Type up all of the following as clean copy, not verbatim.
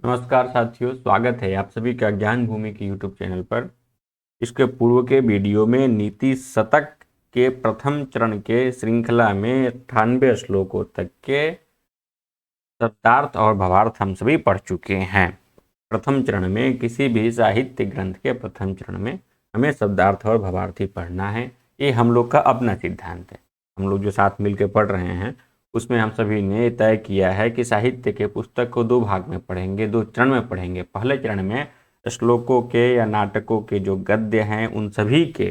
नमस्कार साथियों, स्वागत है आप सभी का ज्ञान भूमि के यूट्यूब चैनल पर। इसके पूर्व के वीडियो में नीति शतक के प्रथम चरण के श्रृंखला में 98 श्लोकों तक के शब्दार्थ और भावार्थ हम सभी पढ़ चुके हैं। प्रथम चरण में किसी भी साहित्य ग्रंथ के प्रथम चरण में हमें शब्दार्थ और भावार्थ ही पढ़ना है। ये हम लोग का अपना सिद्धांत है। हम लोग जो साथ मिलकर पढ़ रहे हैं उसमें हम सभी ने तय किया है कि साहित्य के पुस्तक को दो भाग में पढ़ेंगे, दो चरण में पढ़ेंगे। पहले चरण में श्लोकों के या नाटकों के जो गद्य हैं उन सभी के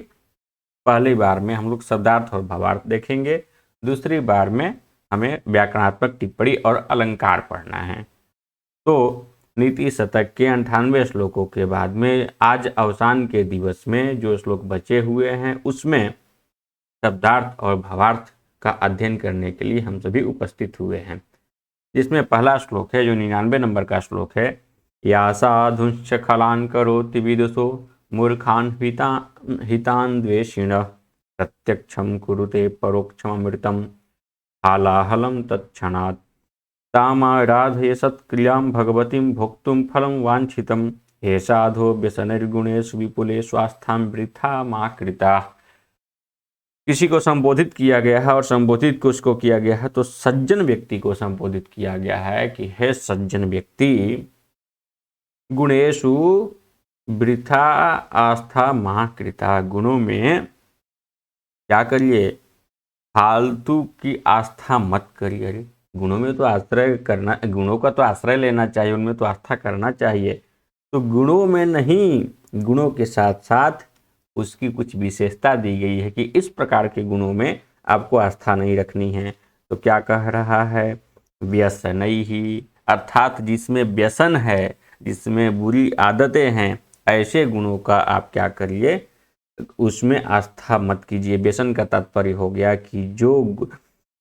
पहली बार में हम लोग शब्दार्थ और भावार्थ देखेंगे। दूसरी बार में हमें व्याकरणात्मक टिप्पणी और अलंकार पढ़ना है। तो नीति शतक के 98 श्लोकों के बाद में आज अवसान के दिवस में जो श्लोक बचे हुए हैं उसमें शब्दार्थ और भावार्थ का अध्ययन करने के लिए हम सभी उपस्थित हुए हैं। जिसमें पहला श्लोक है जो 99 नंबर का श्लोक है, या साधुंश्च खलान करोति विदुषो मूर्खान् हितान् द्वेषिणः प्रत्यक्षं कुरुते परोक्षममृतं हालाहलं तत्क्षणात् तामाराधय सत्क्रियां भगवतीं भोक्तुं फलं वाञ्छितं हे साधो व्यसनैर्गुणेषु विपुलेषु आस्थां वृथा मा कृता। किसी को संबोधित किया गया है और संबोधित किसको किया गया है तो सज्जन व्यक्ति को संबोधित किया गया है कि हे सज्जन व्यक्ति, गुणेशु वृथा आस्था महाकृता, गुणों में क्या करिए, फालतू की आस्था मत करिए। अरे गुणों में तो आश्रय करना, गुणों का तो आश्रय लेना चाहिए, उनमें तो आस्था करना चाहिए। तो गुणों में नहीं, गुणों के साथ साथ उसकी कुछ विशेषता दी गई है कि इस प्रकार के गुणों में आपको आस्था नहीं रखनी है। तो क्या कह रहा है, व्यसन ही, अर्थात जिसमें व्यसन है, जिसमें बुरी आदतें हैं, ऐसे गुणों का आप क्या करिए, उसमें आस्था मत कीजिए। व्यसन का तात्पर्य हो गया कि जो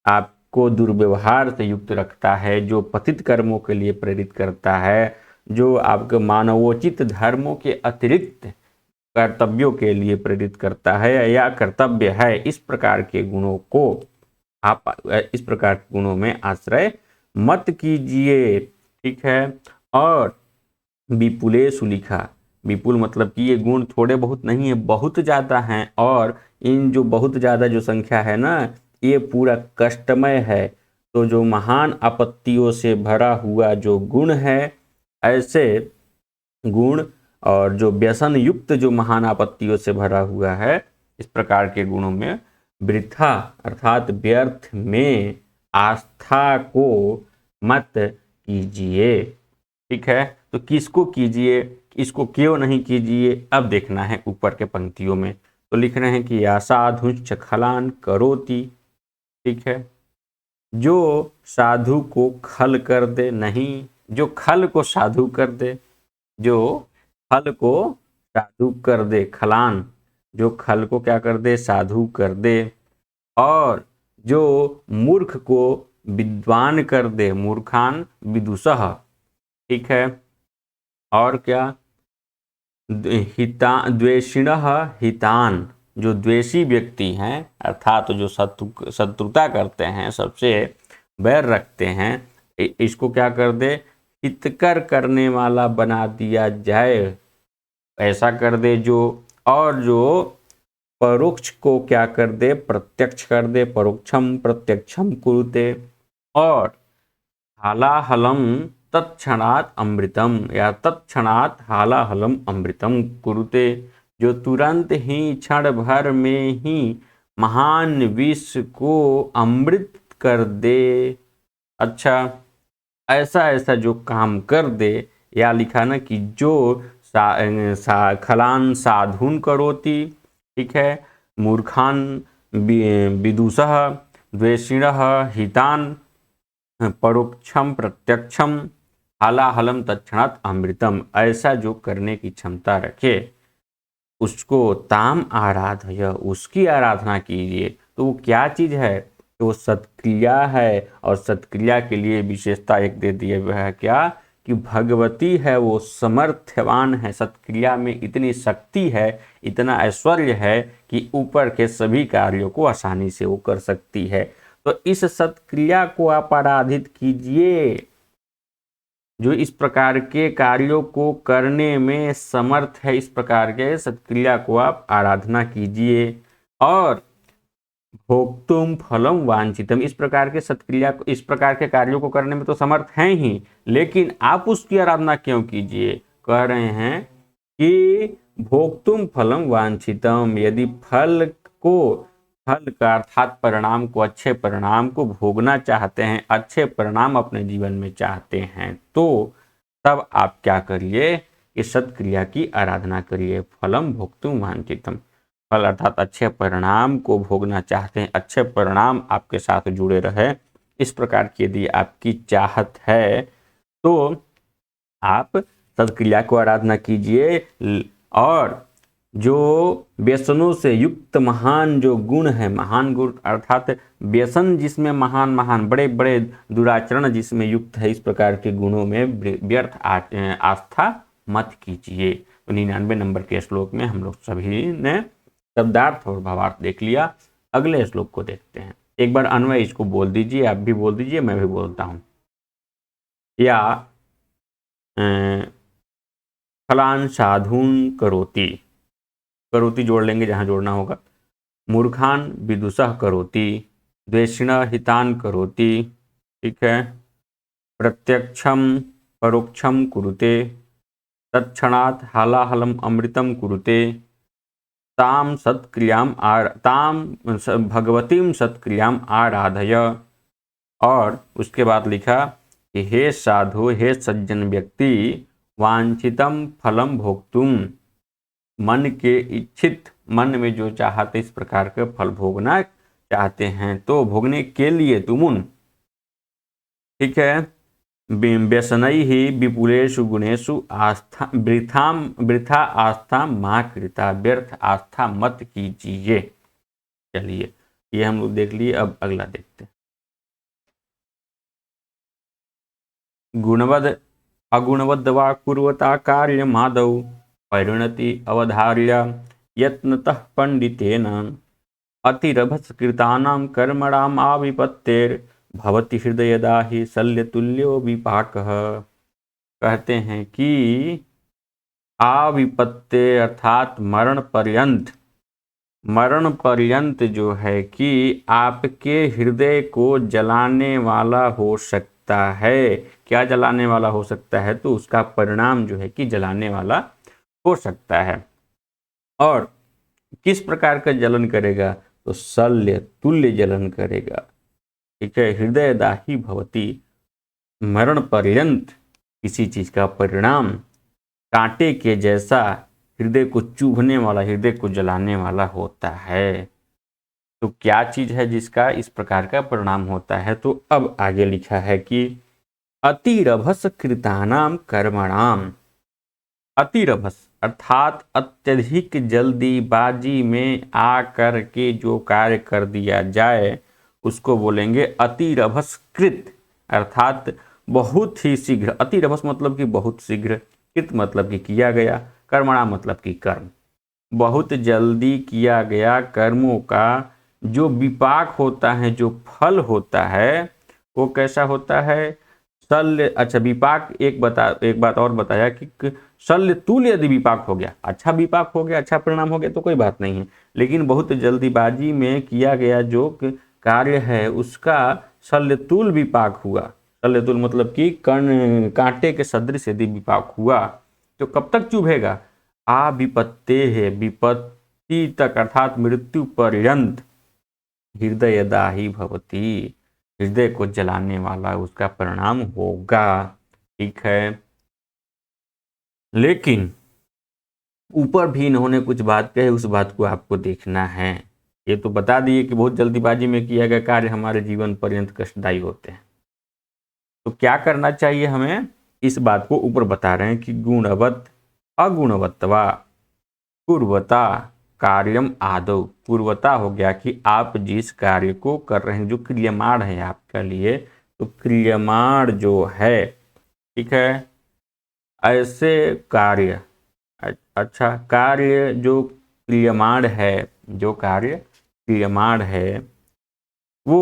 आपको दुर्व्यवहार से युक्त रखता है, जो पतित कर्मों के लिए प्रेरित करता है, जो आपके मानवोचित धर्मों के अतिरिक्त कर्तव्यों के लिए प्रेरित करता है या कर्तव्य है, इस प्रकार के गुणों को आप, इस प्रकार के गुणों में आश्रय मत कीजिए। ठीक है। और विपुलेषु लिखा, विपुल मतलब कि ये गुण थोड़े बहुत नहीं है, बहुत ज़्यादा हैं। और इन जो बहुत ज़्यादा जो संख्या है ना, ये पूरा कष्टमय है। तो जो महान आपत्तियों से भरा हुआ जो गुण है, ऐसे गुण, और जो व्यसन युक्त जो महान आपत्तियों से भरा हुआ है, इस प्रकार के गुणों में वृथा अर्थात व्यर्थ में आस्था को मत कीजिए। ठीक है। तो किसको कीजिए, इसको क्यों नहीं कीजिए, अब देखना है ऊपर के पंक्तियों में। तो लिख रहे हैं कि या साधुश्च खलान करोति। ठीक है। जो साधु को खल कर दे, नहीं, जो खल को साधु कर दे, जो खल को साधु कर दे, खलान, जो खल को क्या कर दे, साधु कर दे। और जो मूर्ख को विद्वान कर दे, मूर्खान विदुषः। ठीक है। और क्या, हिता द्वेषिणः हितान, जो द्वेषी व्यक्ति हैं अर्थात जो शत्रुता करते हैं, सबसे बैर रखते हैं, इसको क्या कर दे, हितकर करने वाला बना दिया जाए, ऐसा कर दे जो। और जो परोक्ष को क्या कर दे, प्रत्यक्ष कर दे, परोक्षम प्रत्यक्षम कुरुते। और हालाहलम तत्क्षणात अमृतम, या तत्क्षणात हालाहलम अमृतम कुरुते, जो तुरंत ही क्षण भर में ही महान विष को अमृत कर दे। अच्छा, ऐसा ऐसा जो काम कर दे, या लिखा ना कि जो खलान साधुन करोति। ठीक है। मूर्खान विदुषः, द्वेषिणः हितान, परोक्षम प्रत्यक्षम, हालाहलम तत्क्षणात अमृतम, ऐसा जो करने की क्षमता रखे उसको ताम आराधय, उसकी आराधना कीजिए। तो वो क्या चीज है, तो वो सत्क्रिया है। और सत्क्रिया के लिए विशेषता एक दे दिए हुआ है, क्या, कि भगवती है, वो समर्थवान है। सत्क्रिया में इतनी शक्ति है, इतना ऐश्वर्य है कि ऊपर के सभी कार्यों को आसानी से वो कर सकती है। तो इस सत्क्रिया को आप आराधित कीजिए। जो इस प्रकार के कार्यों को करने में समर्थ है, इस प्रकार के सत्क्रिया को आप आराधना कीजिए। और भोक्तुम फलम वांछितम, इस प्रकार के सत्क्रिया को, इस प्रकार के कार्यों को करने में तो समर्थ हैं ही, लेकिन आप उसकी आराधना क्यों कीजिए? कह रहे हैं कि भोक्तुम फलम वांछितम, यदि फल का अर्थात परिणाम को, अच्छे परिणाम को भोगना चाहते हैं, अच्छे परिणाम अपने जीवन में चाहते हैं, तो तब आप क्या करिए? इस सत्क्रिया की आराधना करिए। फलम भोक्तुम वांछितम, फल अर्थात अच्छे परिणाम को भोगना चाहते हैं, अच्छे परिणाम आपके साथ जुड़े रहे, इस प्रकार की यदि आपकी चाहत है तो आप सत्क्रिया को आराधना कीजिए। और जो व्यसनों से युक्त महान जो गुण है, महान गुण अर्थात व्यसन जिसमें महान महान बड़े बड़े दुराचरण जिसमें युक्त है, इस प्रकार के गुणों में व्यर्थ आस्था मत कीजिए। तो 99 नंबर के श्लोक में हम लोग सभी ने शब्दार्थ और भावार्थ देख लिया। अगले श्लोक को देखते हैं। एक बार अन्वय इसको बोल दीजिए, आप भी बोल दीजिए, मैं भी बोलता हूं। या फलान साधुन करोति, करोति जोड़ लेंगे जहां जोड़ना होगा। मूर्खान विदुषः करोति, द्वेषिणः हितान करोति, ठीक है। प्रत्यक्षम परोक्षम कुरुते, तत्क्षणात् हालाहलम अमृतम कुरुते, ताम भगवतीम सत्क्रियाम आराधय। और उसके बाद लिखा कि हे साधु, हे सज्जन व्यक्ति, वांछितम फलम भोक्तुम, मन के इच्छित, मन में जो चाहते इस प्रकार के फल भोगना चाहते हैं, तो भोगने के लिए तुमुन, ठीक है, व्यसनई ही विपुलेषु गुणेषु आस्था वृथा आस्था मां कृता, व्यर्थ आस्था मत कीजिए। चलिए ये हम लोग देख लिए, अब अगला देखते हैं। गुणवद अगुणवद वा कुर्वता कार्य माधव, परिणति अवधार्य यत्नतः पंडितेन, अतिरभस्कृतानां कर्मणाम आविपत्तेर भवति हृदयदाहि शल्यतुल्यो विपाकः। कहते हैं कि आविपत्ते अर्थात मरण पर्यंत, मरण पर्यंत जो है कि आपके हृदय को जलाने वाला हो सकता है। क्या जलाने वाला हो सकता है? तो उसका परिणाम जो है कि जलाने वाला हो सकता है। और किस प्रकार का जलन करेगा? तो शल्य तुल्य जलन करेगा, ठीक है। हृदय दाही भवती, मरण पर्यंत किसी चीज का परिणाम कांटे के जैसा, हृदय को चुभने वाला, हृदय को जलाने वाला होता है। तो क्या चीज है जिसका इस प्रकार का परिणाम होता है? तो अब आगे लिखा है कि अतिरभस कृतानाम कर्मणाम, अतिरभस अर्थात अत्यधिक जल्दीबाजी में आकर के जो कार्य कर दिया जाए उसको बोलेंगे अतिरभस कृत, अर्थात बहुत ही शीघ्र। अतिरभस मतलब कि बहुत शीघ्र, कृत मतलब कि किया गया, कर्मणा मतलब कि कर्म, बहुत जल्दी किया गया कर्मों का जो विपाक होता है, जो फल होता है, वो कैसा होता है? शल्य, अच्छा विपाक एक बात और बताया कि शल्य तुल्य यदि विपाक हो गया, अच्छा विपाक हो गया, अच्छा परिणाम हो गया तो कोई बात नहीं है, लेकिन बहुत जल्दीबाजी में किया गया जो कार्य है उसका शल्यतुल विपाक हुआ। शल्यतुल मतलब कि कर्ण कांटे के सदृश यदि विपाक हुआ तो कब तक चुभेगा? आ विपत्ते है, विपत्ति तक अर्थात मृत्यु पर्यंत हृदय दाही भवती, हृदय को जलाने वाला उसका परिणाम होगा, ठीक है। लेकिन ऊपर भी इन्होंने कुछ बात कही, उस बात को आपको देखना है। ये तो बता दिए कि बहुत जल्दीबाजी में किया गया कार्य हमारे जीवन पर्यंत कष्टदायी होते हैं, तो क्या करना चाहिए हमें? इस बात को ऊपर बता रहे हैं कि गुणवत अगुणवत्वा पूर्वता कार्यम आदौ, पूर्वता हो गया कि आप जिस कार्य को कर रहे हैं, जो क्रियमाण है आपके लिए, तो क्रियमाण जो है, ठीक है, ऐसे कार्य, अच्छा कार्य जो क्रियमाण है, जो कार्य क्रियमाण है वो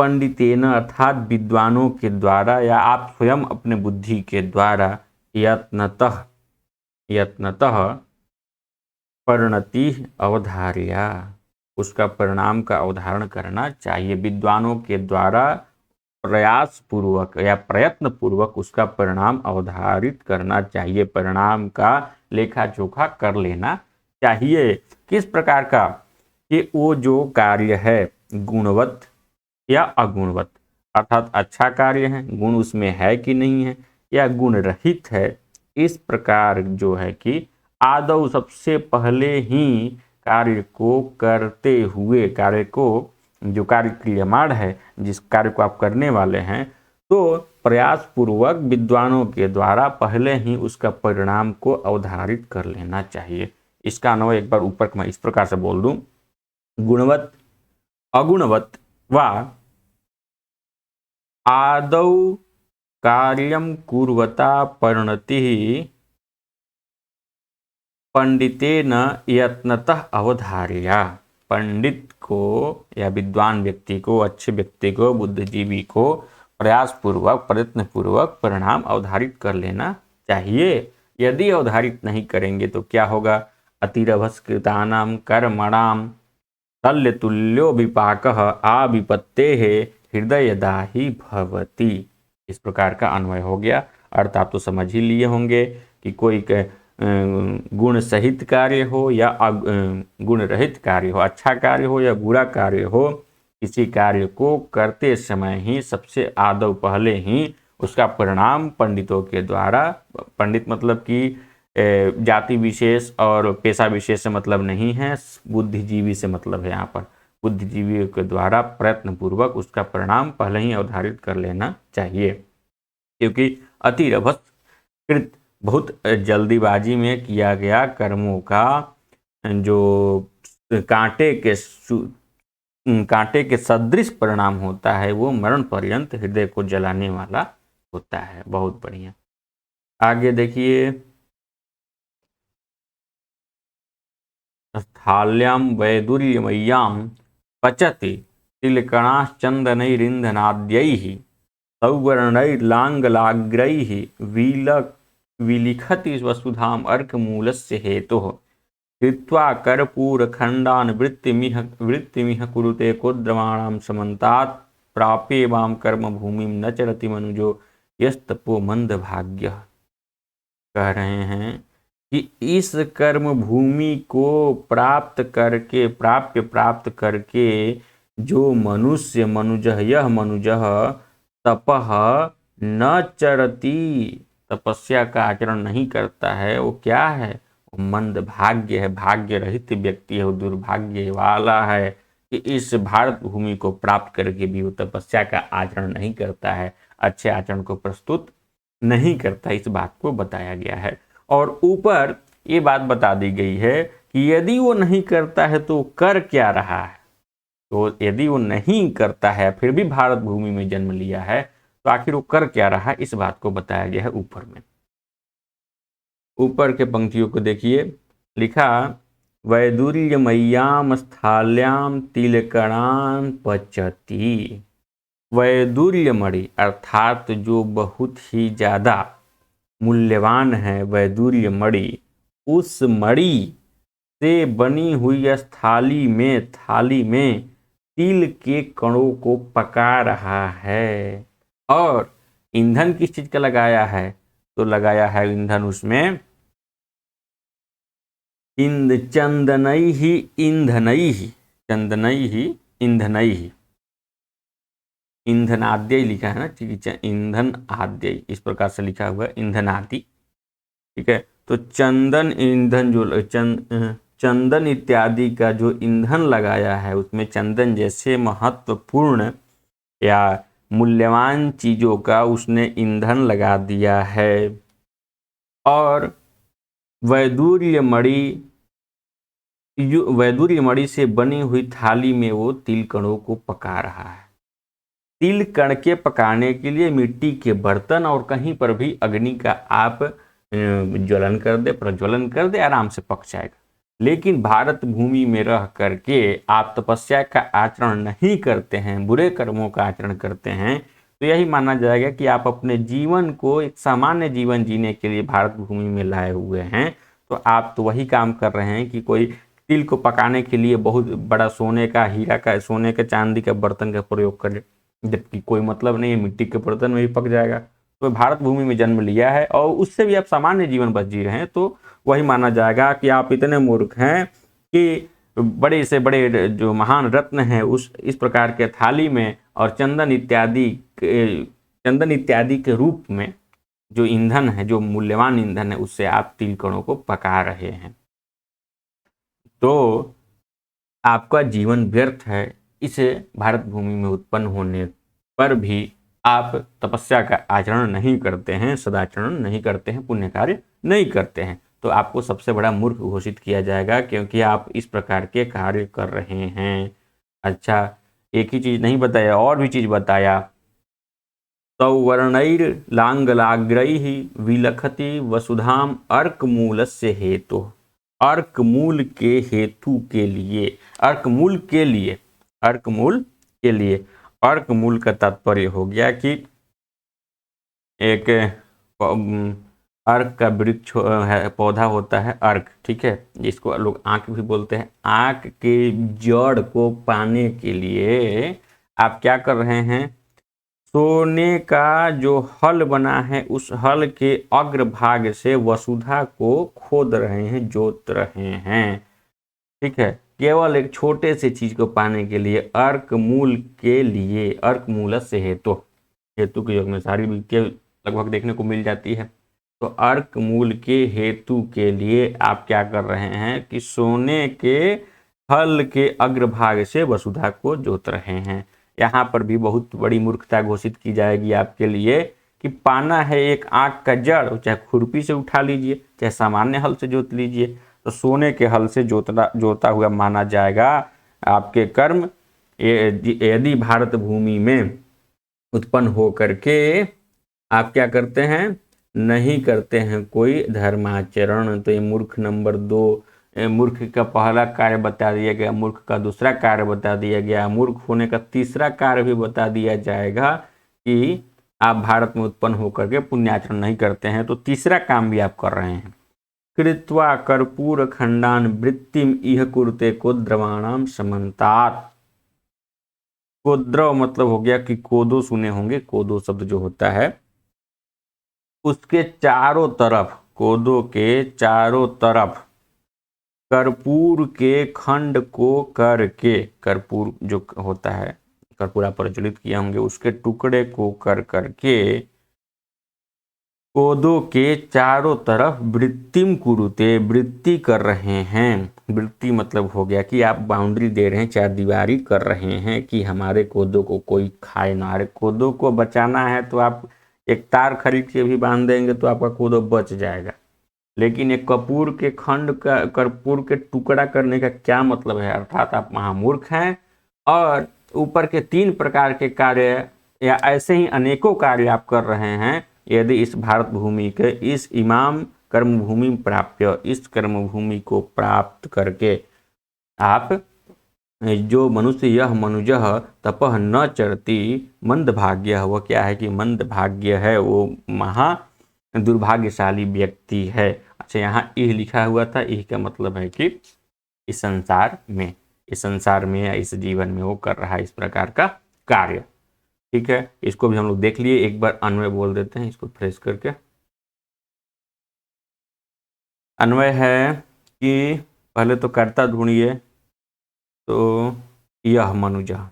पंडितेन अर्थात विद्वानों के द्वारा या आप स्वयं अपने बुद्धि के द्वारा यत्नतः परिणति अवधार्या उसका परिणाम का अवधारण करना चाहिए। विद्वानों के द्वारा प्रयास पूर्वक या प्रयत्न पूर्वक उसका परिणाम अवधारित करना चाहिए, परिणाम का लेखा जोखा कर लेना चाहिए। किस प्रकार का? कि वो जो कार्य है गुणवत या अगुणवत, अर्थात अच्छा कार्य है, गुण उसमें है कि नहीं है, या गुण रहित है, इस प्रकार जो है कि आदौ सबसे पहले ही कार्य को करते हुए, कार्य को जो कार्य क्रियमाण है, जिस कार्य को आप करने वाले हैं, तो प्रयास पूर्वक विद्वानों के द्वारा पहले ही उसका परिणाम को अवधारित कर लेना चाहिए। इसका अन्वय एक बार ऊपर मैं इस प्रकार से बोल दूं, गुणवत अगुणवत वा आदौ कार्यम कुर्वता परिणति पंडितेन यत्नतः अवधार्या। पंडित को या विद्वान व्यक्ति को, अच्छे व्यक्ति को, बुद्धिजीवी को प्रयास पूर्वक, प्रयत्न पूर्वक परिणाम अवधारित कर लेना चाहिए। यदि अवधारित नहीं करेंगे तो क्या होगा? अतिरभस्कृतानां कर्मणां तल्य तुल्यो विपाकः आविपत्तेः हृदयदाही भवति। इस प्रकार का अन्वय हो गया। अर्थ आप तो समझ ही लिए होंगे कि कोई गुण सहित कार्य हो या गुण रहित कार्य हो, अच्छा कार्य हो या बुरा कार्य हो, किसी कार्य को करते समय ही सबसे आदौ पहले ही उसका परिणाम पंडितों के द्वारा, पंडित मतलब कि जाति विशेष और पेशा विशेष से मतलब नहीं है, बुद्धिजीवी से मतलब है। यहाँ पर बुद्धिजीवी के द्वारा प्रयत्न पूर्वक उसका परिणाम पहले ही अवधारित कर लेना चाहिए, क्योंकि अतिरभस्कृत बहुत जल्दीबाजी में किया गया कर्मों का जो कांटे के सदृश परिणाम होता है, वो मरण पर्यंत हृदय को जलाने वाला होता है। बहुत बढ़िया। आगे देखिए, स्थाल्यां वैदुर्यमय्यां पचति तिलकणाश्चन्दनैरिन्धनाद्यैः सौवर्णैर्लाङ्गलाग्रैः विलिखति वसुधाम् अर्कमूलस्य हेतुः कृत्वा कर्पूरखण्डान् वृत्तिमिह कुरुते कोद्रमाणां समन्तात् प्राप्येवां कर्मभूमिं न चरति मनुजो यस्तपो मंदभाग्यः। कह रहे हैं कि इस कर्म भूमि को प्राप्त करके जो यह मनुजः तपः न चरति, तपस्या का आचरण नहीं करता है, वो क्या है? वो मंद भाग्य है, भाग्य रहित व्यक्ति है, वो दुर्भाग्य वाला है कि इस भारत भूमि को प्राप्त करके भी वो तपस्या का आचरण नहीं करता है, अच्छे आचरण को प्रस्तुत नहीं करता। इस बात को बताया गया है। और ऊपर ये बात बता दी गई है कि यदि वो नहीं करता है तो कर क्या रहा है। तो यदि वो नहीं करता है फिर भी भारत भूमि में जन्म लिया है, तो आखिर वो कर क्या रहा है, इस बात को बताया गया है ऊपर में। ऊपर के पंक्तियों को देखिए, लिखा वैदुर्यमय्यां स्थाल्यां तिलकणान् पचति। वैदुर्यमणि अर्थात जो बहुत ही ज्यादा मूल्यवान है, वैदुर्यमणि, उस मणि से बनी हुई थाली में तिल के कणों को पका रहा है। और ईंधन किस चीज का लगाया है? तो लगाया है ईंधन उसमें चंदनैः ईंधनैः ईंधनाद्य लिखा है ना, ईंधन आद्य, इस प्रकार से लिखा हुआ है ईंधनादि। ठीक है, तो चंदन ईंधन जो चंदन इत्यादि का जो ईंधन लगाया है, उसमें चंदन जैसे महत्वपूर्ण या मूल्यवान चीजों का उसने ईंधन लगा दिया है। और वैदुर्य मणि से बनी हुई थाली में वो तिल कणों को पका रहा है। तिल कण के पकाने के लिए मिट्टी के बर्तन और कहीं पर भी अग्नि का आप प्रज्वलन कर दे, आराम से पक जाएगा। लेकिन भारत भूमि में रह करके आप तपस्या का आचरण नहीं करते हैं, बुरे कर्मों का आचरण करते हैं, तो यही माना जाएगा कि आप अपने जीवन को एक सामान्य जीवन जीने के लिए भारत भूमि में लाए हुए हैं। तो आप तो वही काम कर रहे हैं कि कोई तिल को पकाने के लिए बहुत बड़ा सोने का, हीरा का, सोने के, चांदी का बर्तन का प्रयोग करे, जबकि कोई मतलब नहीं है, मिट्टी के बर्तन में भी पक जाएगा। तो भारत भूमि में जन्म लिया है और उससे भी आप सामान्य जीवन बस जी रहे हैं, तो वही माना जाएगा कि आप इतने मूर्ख हैं कि बड़े से बड़े जो महान रत्न हैं उस इस प्रकार के थाली में और चंदन इत्यादि के रूप में जो ईंधन है, जो मूल्यवान ईंधन है, उससे आप तिल कणों को पका रहे हैं। तो आपका जीवन व्यर्थ है। इसे भारत भूमि में उत्पन्न होने पर भी आप तपस्या का आचरण नहीं करते हैं, सदाचरण नहीं करते हैं, पुण्य कार्य नहीं करते हैं, तो आपको सबसे बड़ा मूर्ख घोषित किया जाएगा, क्योंकि आप इस प्रकार के कार्य कर रहे हैं। अच्छा, एक ही चीज नहीं बताया, और भी चीज बताया। सौवर्णैर्लाङ्गलाग्रैः विलखति वसुधाम अर्कमूलस्य हेतु। अर्कमूल के हेतु के लिए, अर्कमूल के लिए, अर्कमूल के लिए, अर्कमूल का तात्पर्य हो गया कि एक अर्क का वृक्ष है, पौधा होता है अर्क, ठीक है, जिसको लोग आँख भी बोलते हैं। आँख के जड़ को पाने के लिए आप क्या कर रहे हैं, सोने का जो हल बना है उस हल के अग्रभाग से वसुधा को खोद रहे हैं, जोत रहे हैं, ठीक है, केवल एक छोटे से चीज को पाने के लिए, अर्क मूल के लिए। अर्क मूल से हेतु, हेतु के योग में सारी विद्या लगभग देखने को मिल जाती है। तो अर्क मूल के हेतु के लिए आप क्या कर रहे हैं कि सोने के हल के अग्रभाग से वसुधा को जोत रहे हैं। यहाँ पर भी बहुत बड़ी मूर्खता घोषित की जाएगी आपके लिए कि पाना है एक आँख का जड़, चाहे खुरपी से उठा लीजिए, चाहे सामान्य हल से जोत लीजिए, तो सोने के हल से जोता हुआ माना जाएगा आपके कर्म। यदि भारत भूमि में उत्पन्न हो करके आप क्या करते हैं, नहीं करते हैं कोई धर्माचरण, तो ये मूर्ख नंबर 2, मूर्ख का पहला कार्य बता दिया गया, मूर्ख का दूसरा कार्य बता दिया गया, मूर्ख होने का तीसरा कार्य भी बता दिया जाएगा कि आप भारत में उत्पन्न होकर के पुण्याचरण नहीं करते हैं, तो तीसरा काम भी आप कर रहे हैं। कृत्वा कर्पूर खंडान वृत्तिम इह कुरुते कोद्रवाणाम समन्तात। कोद्रव मतलब हो गया कि कोदो सुने होंगे, कोदो शब्द जो होता है उसके चारों तरफ, कोदो के चारों तरफ कर्पूर के खंड को करके, कर्पूर जो होता है, कर्पूरा प्रज्वलित किया होंगे, उसके टुकड़े को कर करके कोदो के चारों तरफ वृत्तिम कुरुते, वृत्ति कर रहे हैं। वृत्ति मतलब हो गया कि आप बाउंड्री दे रहे हैं, चार दीवारी कर रहे हैं कि हमारे कोदो को कोई खाए ना। अरे कोदो को बचाना है तो आप एक तार खरीद के भी बांध देंगे तो आपका कोदो बच जाएगा, लेकिन एक कपूर के खंड का, कर्पूर के टुकड़ा करने का क्या मतलब है, अर्थात आप महामूर्ख हैं। और ऊपर के 3 प्रकार के कार्य या ऐसे ही अनेकों कार्य आप कर रहे हैं। यदि इस भारत भूमि के इस इमाम कर्मभूमि प्राप्य, इस कर्मभूमि को प्राप्त करके आप जो मनुष्य यह मनुजः तपः न चरति मंद भाग्य, वह क्या है कि मंद भाग्य है, वो महा दुर्भाग्यशाली व्यक्ति है। अच्छा, यहाँ इह लिखा हुआ था, इह का मतलब है कि इस संसार में या इस जीवन में वो कर रहा है इस प्रकार का कार्य, ठीक है। इसको भी हम लोग देख लिए, एक बार अन्वय बोल देते हैं इसको फ्रेश करके। अन्वय है कि पहले तो कर्ता ढूंढिए, तो यह मनुजः,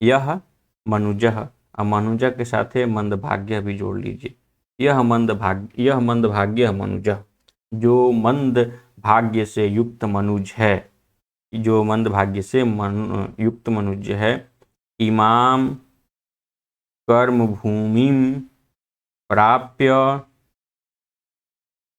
यह मनुजः, मनुजः के साथ मंद भाग्य भी जोड़ लीजिए। यह मंद भाग्य मनुजः, जो मंद भाग्य से युक्त मनुज है, जो मंद भाग्य से युक्त मनुज है। इमाम कर्म भूमिम प्राप्य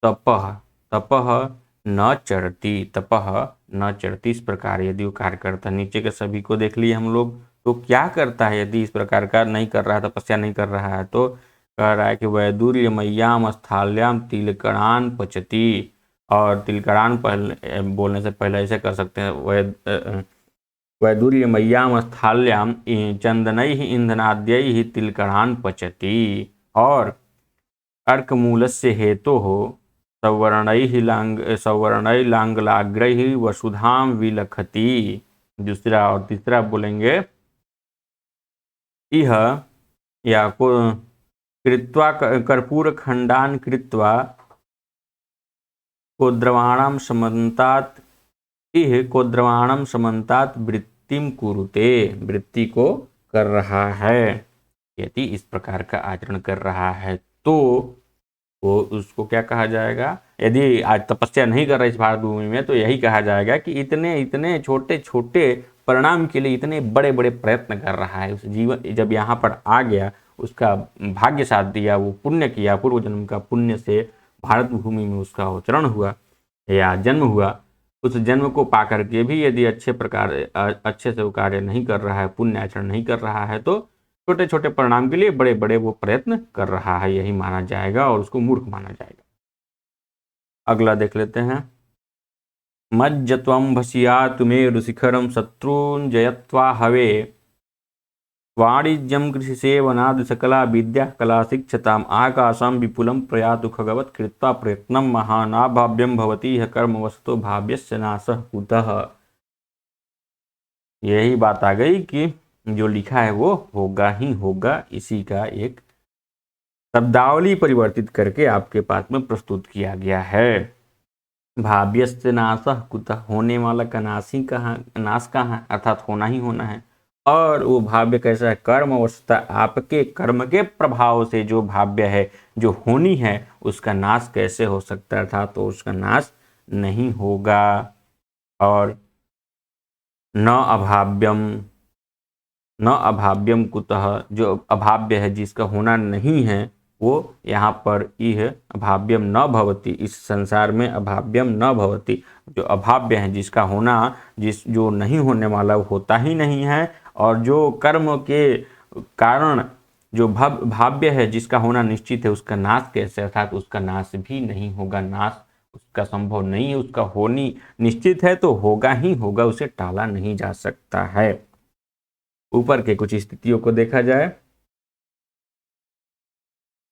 तपः न चरती, तपः न चरती, इस प्रकार यदि वो कार्य करता, नीचे के सभी को देख लिए हम लोग, तो क्या करता है यदि इस प्रकार का नहीं कर रहा है, तपस्या नहीं कर रहा है, तो कह रहा है कि वैदुर्य मय्याम स्थाल्याम तिलकणान पचती, और तिलकरान पहले बोलने से पहले ऐसे कर सकते हैं, वैदुर्यमय्याम स्थाल्याम चंदनैः ईंधनाद्यैः तिलकरान पचति। और अर्कमूलस्य हेतोः सवर्णैः वसुधाम विलखति। दूसरा और तीसरा बोलेंगे इह या को कृत्वा कर्पूर खंडान कृत्वा कोद्रवाणाम समन्तात् इह कोद्रवाणम समन्तात् वृत्तिम कुरुते। वृत्ति को कर रहा है, यदि इस प्रकार का आचरण कर रहा है तो वो उसको क्या कहा जाएगा। यदि आज तपस्या नहीं कर रहा इस भारत भूमि में तो यही कहा जाएगा कि इतने इतने छोटे छोटे परिणाम के लिए इतने बड़े बड़े प्रयत्न कर रहा है। उस जीवन जब यहाँ पर आ गया, उसका भाग्य साथ दिया, वो पुण्य किया, पूर्व जन्म का पुण्य से भारत भूमि में उसका अवतरण हुआ या जन्म हुआ। उस जन्म को पा करके भी यदि अच्छे से वो कार्य नहीं कर रहा है, पुण्य आचरण नहीं कर रहा है, तो छोटे छोटे परिणाम के लिए बड़े बड़े वो प्रयत्न कर रहा है, यही माना जाएगा और उसको मूर्ख माना जाएगा। अगला देख लेते हैं। मज्जत्वं भसियातु मेरुशिखरं शत्रूञ्जयत्वा हवे वाणिज्यं कृषिसेवनादि सकला विद्या कला शिक्षताम् आकाशं विपुलं प्रयातु खगवत् कृत्वा प्रयत्नं महानाभाव्यं भवति यह कर्मवस्तु भाव्यस्य नाशः कुतः। यही बात आ गई कि जो लिखा है वो होगा ही होगा। इसी का एक शब्दावली परिवर्तित करके आपके पास में प्रस्तुत किया गया है। भाव्यस्य नाशः कुतः, होने वाला का नाश कहाँ, अर्थात होना ही होना है। और वो भाव्य कैसा है, कर्म अवस्था, आपके कर्म के प्रभाव से जो भाव्य है, जो होनी है, उसका नाश कैसे हो सकता है, अर्थात तो उसका नाश नहीं होगा। और न अभाव्यम कुतः, जो अभाव्य है, जिसका होना नहीं है, वो यहाँ पर इह अभाव्यम न भवति, इस संसार में अभाव्यम न भवति, जो अभाव्य है, जिसका होना जो नहीं होने वाला वो होता ही नहीं है। और जो कर्म के कारण जो भाव्य है, जिसका होना निश्चित है, उसका नाश कैसे, अर्थात उसका नाश भी नहीं होगा। नाश उसका संभव नहीं है, उसका होनी निश्चित है तो होगा ही होगा, उसे टाला नहीं जा सकता है। ऊपर के कुछ स्थितियों को देखा जाए।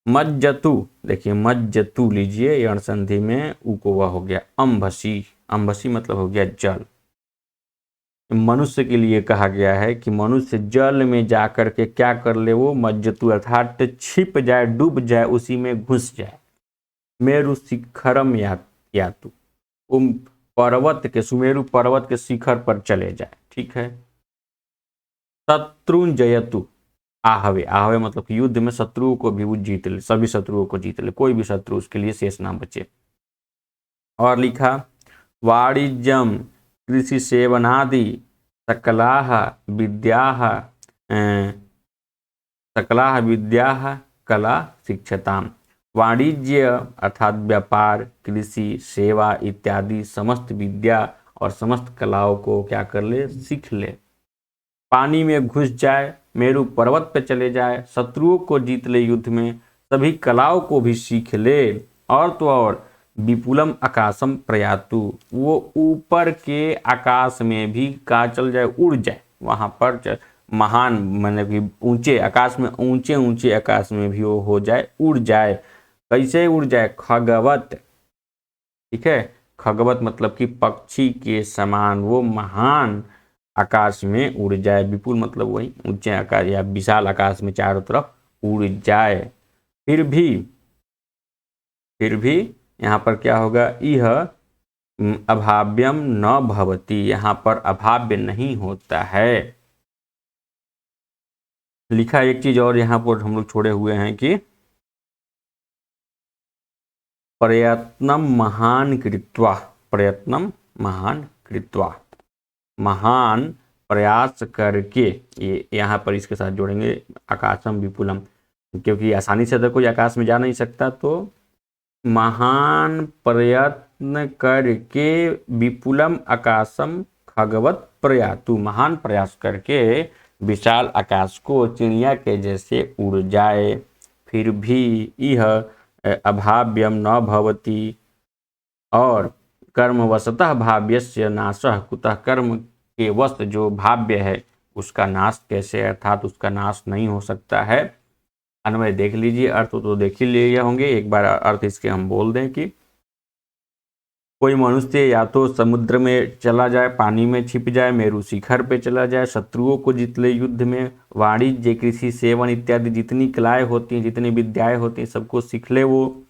मज्जतु, देखिए मज्जतु लीजिए, यण संधि में उ को वह हो गया अंभसी। अंभसी मतलब हो गया जल। मनुष्य के लिए कहा गया है कि मनुष्य जल में जाकर के क्या कर ले, वो मज्जतु अर्थात छिप जाए, डूब जाए, उसी में घुस जाए। मेरु शिखरम यातु, पर्वत के, सुमेरु पर्वत के शिखर पर चले जाए, ठीक है। शत्रुंजयतु, आहवे, आहवे मतलब कि युद्ध में शत्रुओं को भी वो जीत ले, सभी शत्रुओं को जीत ले, कोई भी शत्रु उसके लिए शेष ना बचे। और लिखा वाणिज्यम कृषि सेवनादि सकलाः विद्याः कला शिक्षताम। वाणिज्य अर्थात व्यापार, कृषि, सेवा इत्यादि समस्त विद्या और समस्त कलाओं को क्या कर ले, सीख ले। पानी में घुस जाए, मेरु पर्वत पे चले जाए, शत्रुओं को जीत ले युद्ध में, सभी कलाओं को भी सीख ले। और तो और विपुलम आकाशम प्रयातु, वो ऊपर के आकाश में भी का चल जाए, उड़ जाए, वहां पर महान माने कि ऊंचे आकाश में, ऊंचे ऊंचे आकाश में भी वो हो जाए, उड़ जाए। कैसे उड़ जाए, खगवत, ठीक है। खगवत मतलब कि पक्षी के समान वो महान आकाश में उड़ जाए। विपुल मतलब वही ऊंचे आकाश या विशाल आकाश में चारों तरफ उड़ जाए। फिर भी यहाँ पर क्या होगा, यह अभाव्यम न भवति, यहाँ पर अभाव्य नहीं होता है। लिखा एक चीज और यहाँ पर हम लोग छोड़े हुए हैं कि प्रयत्नम महान कृत्वा, प्रयत्नम महान कृत्वा, महान प्रयास करके, ये यहाँ पर इसके साथ जोड़ेंगे आकाशम विपुलम, क्योंकि आसानी से अगर कोई आकाश में जा नहीं सकता, तो महान प्रयत्न करके विपुलम आकाशम खगवत प्रयातु, महान प्रयास करके विशाल आकाश को चिड़िया के जैसे उड़ जाए। फिर भी यह अभाव्यम न भवति, और कर्मवशतः भाव्यस्य नाशः कुतः, कर्म के वश जो भाव्य है उसका नाश कैसे, अर्थात उसका नाश नहीं हो सकता है। अन्वय देख लीजिए, अर्थ तो देख ही लिए होंगे, एक बार अर्थ इसके हम बोल दें कि कोई मनुष्य या तो समुद्र में चला जाए, पानी में छिप जाए, मेरु शिखर पे चला जाए, शत्रुओं को जीत ले युद्ध में, वाणिज्य कृषि सेवन इत्यादि जितनी कलाएं होती हैं, जितनी विद्याएं होती हैं, सबको सीख ले। वो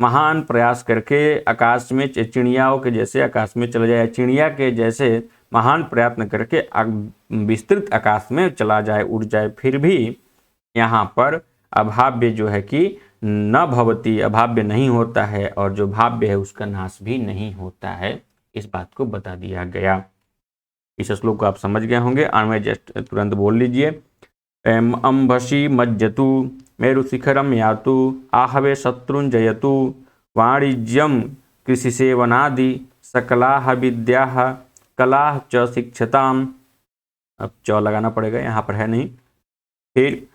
महान प्रयास करके आकाश में चिड़ियाओं के जैसे आकाश में चला जाए, चिड़िया के जैसे महान प्रयत्न करके विस्तृत आकाश में चला जाए, उड़ जाए, फिर भी यहाँ पर अभाव्य जो है कि न भवती, अभाव्य नहीं होता है, और जो भाव्य है उसका नाश भी नहीं होता है। इस बात को बता दिया गया। इस श्लोक को आप समझ गए होंगे। अन्वय जस्ट तुरंत बोल लीजिए। अंबशी मज्जतु मेरु शिखरम यातु आहवे शत्रुंजयतु वाणिज्यम कृषि सेवनादि सकलाह विद्याः कलाः च शिक्षताम। अब च लगाना पड़ेगा, यहाँ पर है नहीं। फिर